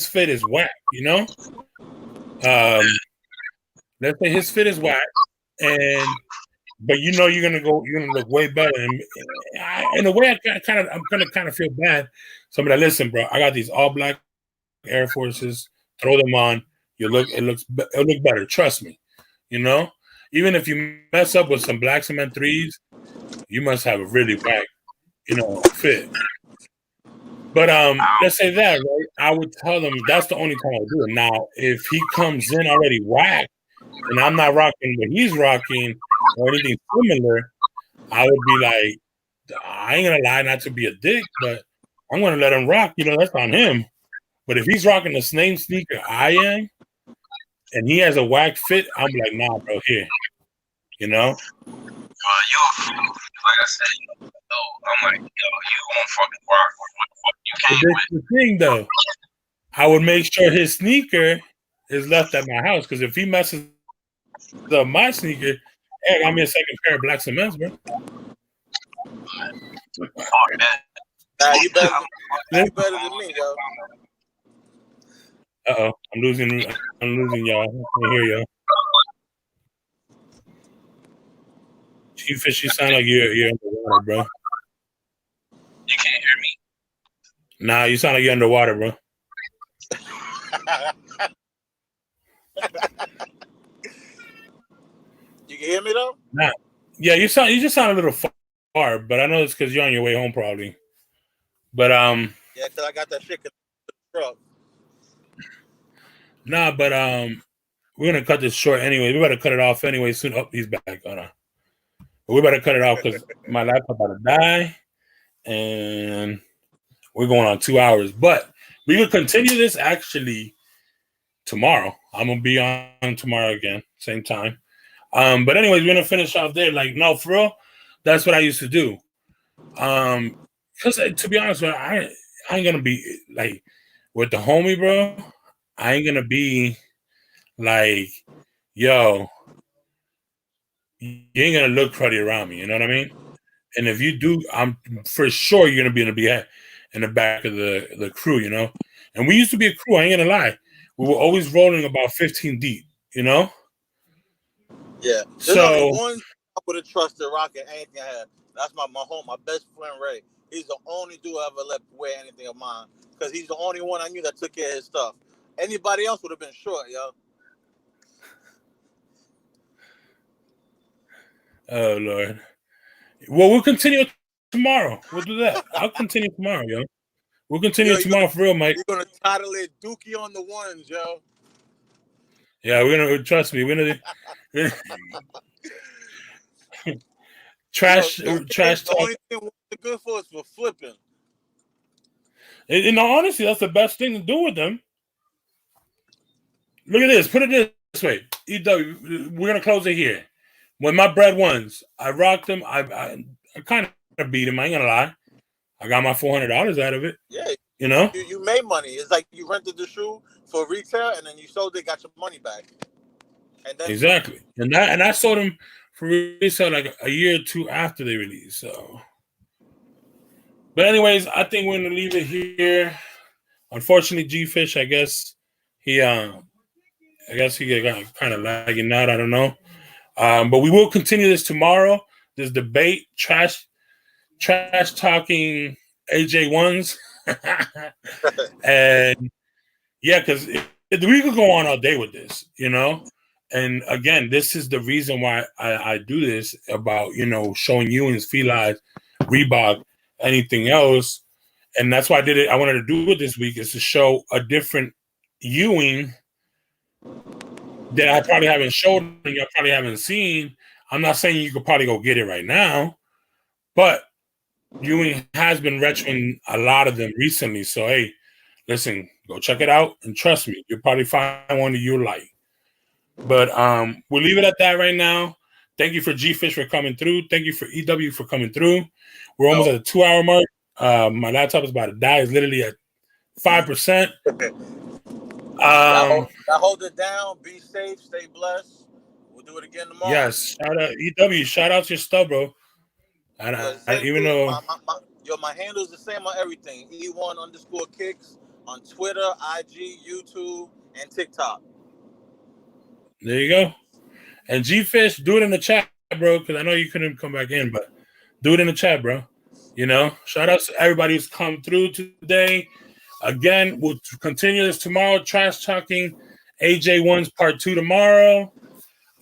fit is whack, you know? Let's say his fit is whack, but you're gonna look way better. And in a way, I'm gonna kind of feel bad. Somebody, listen, bro, I got these all black Air Forces. Throw them on. It'll look better. Trust me. You know, even if you mess up with some black cement threes, you must have a really whack, fit. But let's say that, right? I would tell them that's the only time I do it. Now, if he comes in already whack and I'm not rocking what he's rocking or anything similar, I would be like, I ain't gonna lie, not to be a dick, but I'm gonna let him rock. That's on him. But if he's rocking the same sneaker I am, and he has a whack fit, I'm like, nah, bro, here. You, like I said, I'm like, yo, you gonna fucking rock. But this is the thing, though. I would make sure his sneaker is left at my house, because if he messes up my sneaker Hey, got me a second pair of black cements, bro. Nah, you better than me, yo. Uh-oh. I'm losing y'all. I can't hear y'all. G-Fish, you sound like you're underwater, bro. You can't hear me? Nah, you sound like you're underwater, bro. You can hear me though? Nah. Yeah, you just sound a little far, but I know it's because you're on your way home probably. But yeah, because I got that shit in the truck. Nah, but we're gonna cut this short anyway. We better cut it off anyway soon. Oh, he's back. Hold on. But we better cut it off because my laptop about to die, and we're going on 2 hours. But we will continue this actually tomorrow. I'm gonna be on tomorrow again, same time. But anyways, we're gonna finish off there. Like, no, for real, that's what I used to do. Because to be honest, man, I ain't gonna be like with the homie, bro. I ain't gonna be like, yo, you ain't gonna look cruddy around me. You know what I mean? And if you do, I'm for sure you're gonna be in the back of the crew. You know. And we used to be a crew. I ain't gonna lie. We were always rolling about 15 deep. You know. Yeah. There's only one I would have trusted rocking anything I had. That's my best friend Ray. He's the only dude I ever let wear anything of mine because he's the only one I knew that took care of his stuff. Anybody else would have been short, yo. Oh Lord. Well, we'll continue tomorrow. We'll do that. I'll continue tomorrow, yo. We'll continue tomorrow for real, Mike. You're gonna title it Dookie on the ones, yo. Yeah, we're gonna trust me. We're gonna trash talk. The only thing we're good for is for flipping. In all honesty, that's the best thing to do with them. Look at this. Put it this way. We're gonna close it here. When my bread ones, I rocked them. I kind of beat him. I ain't gonna lie. I got my $400 out of it. Yeah, you know, you made money. It's like you rented the shoe for retail, and then you sold it, got your money back. And then exactly. And I sold them for resale like a year or two after they released. So, but anyways, I think we're gonna leave it here. Unfortunately, G-Fish, I guess he got kind of lagging out. I don't know. But we will continue this tomorrow. This debate, trash talking AJ1's. And yeah, because we could go on all day with this, you know. And again, this is the reason why I do this about, you know, showing you and Feli's, Reebok, anything else. And that's why I did it. I wanted to do it this week is to show a different Ewing that I probably haven't showed and you probably haven't seen. I'm not saying you could probably go get it right now, but Ewing has been retroing a lot of them recently. So, hey, listen, go check it out. And trust me, you'll probably find one that you like. But we'll leave it at that right now. Thank you for G-Fish for coming through. Thank you for EW for coming through. We're almost at the 2-hour mark. My laptop is about to die. It's literally at 5%. I hold it down. Be safe. Stay blessed. We'll do it again tomorrow. Yes. Shout out EW. Shout out to your stuff, bro. Even though my handle is the same on everything. E1_kicks on Twitter, IG, YouTube, and TikTok. There you go. And G-Fish, do it in the chat, bro, because I know you couldn't come back in, but do it in the chat, bro. You know, shout out to everybody who's come through today. Again, we'll continue this tomorrow. Trash talking AJ1's part 2 tomorrow.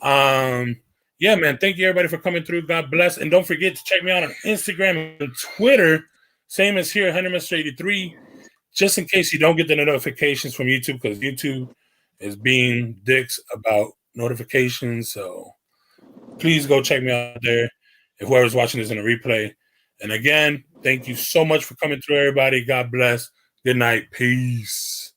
Yeah, man. Thank you, everybody, for coming through. God bless. And don't forget to check me out on Instagram and Twitter. Same as here, 100Mr83. Just in case you don't get the notifications from YouTube, because YouTube is being dicks about notifications. So please go check me out there. If whoever's watching this in a replay. And again, thank you so much for coming through, everybody. God bless. Good night. Peace.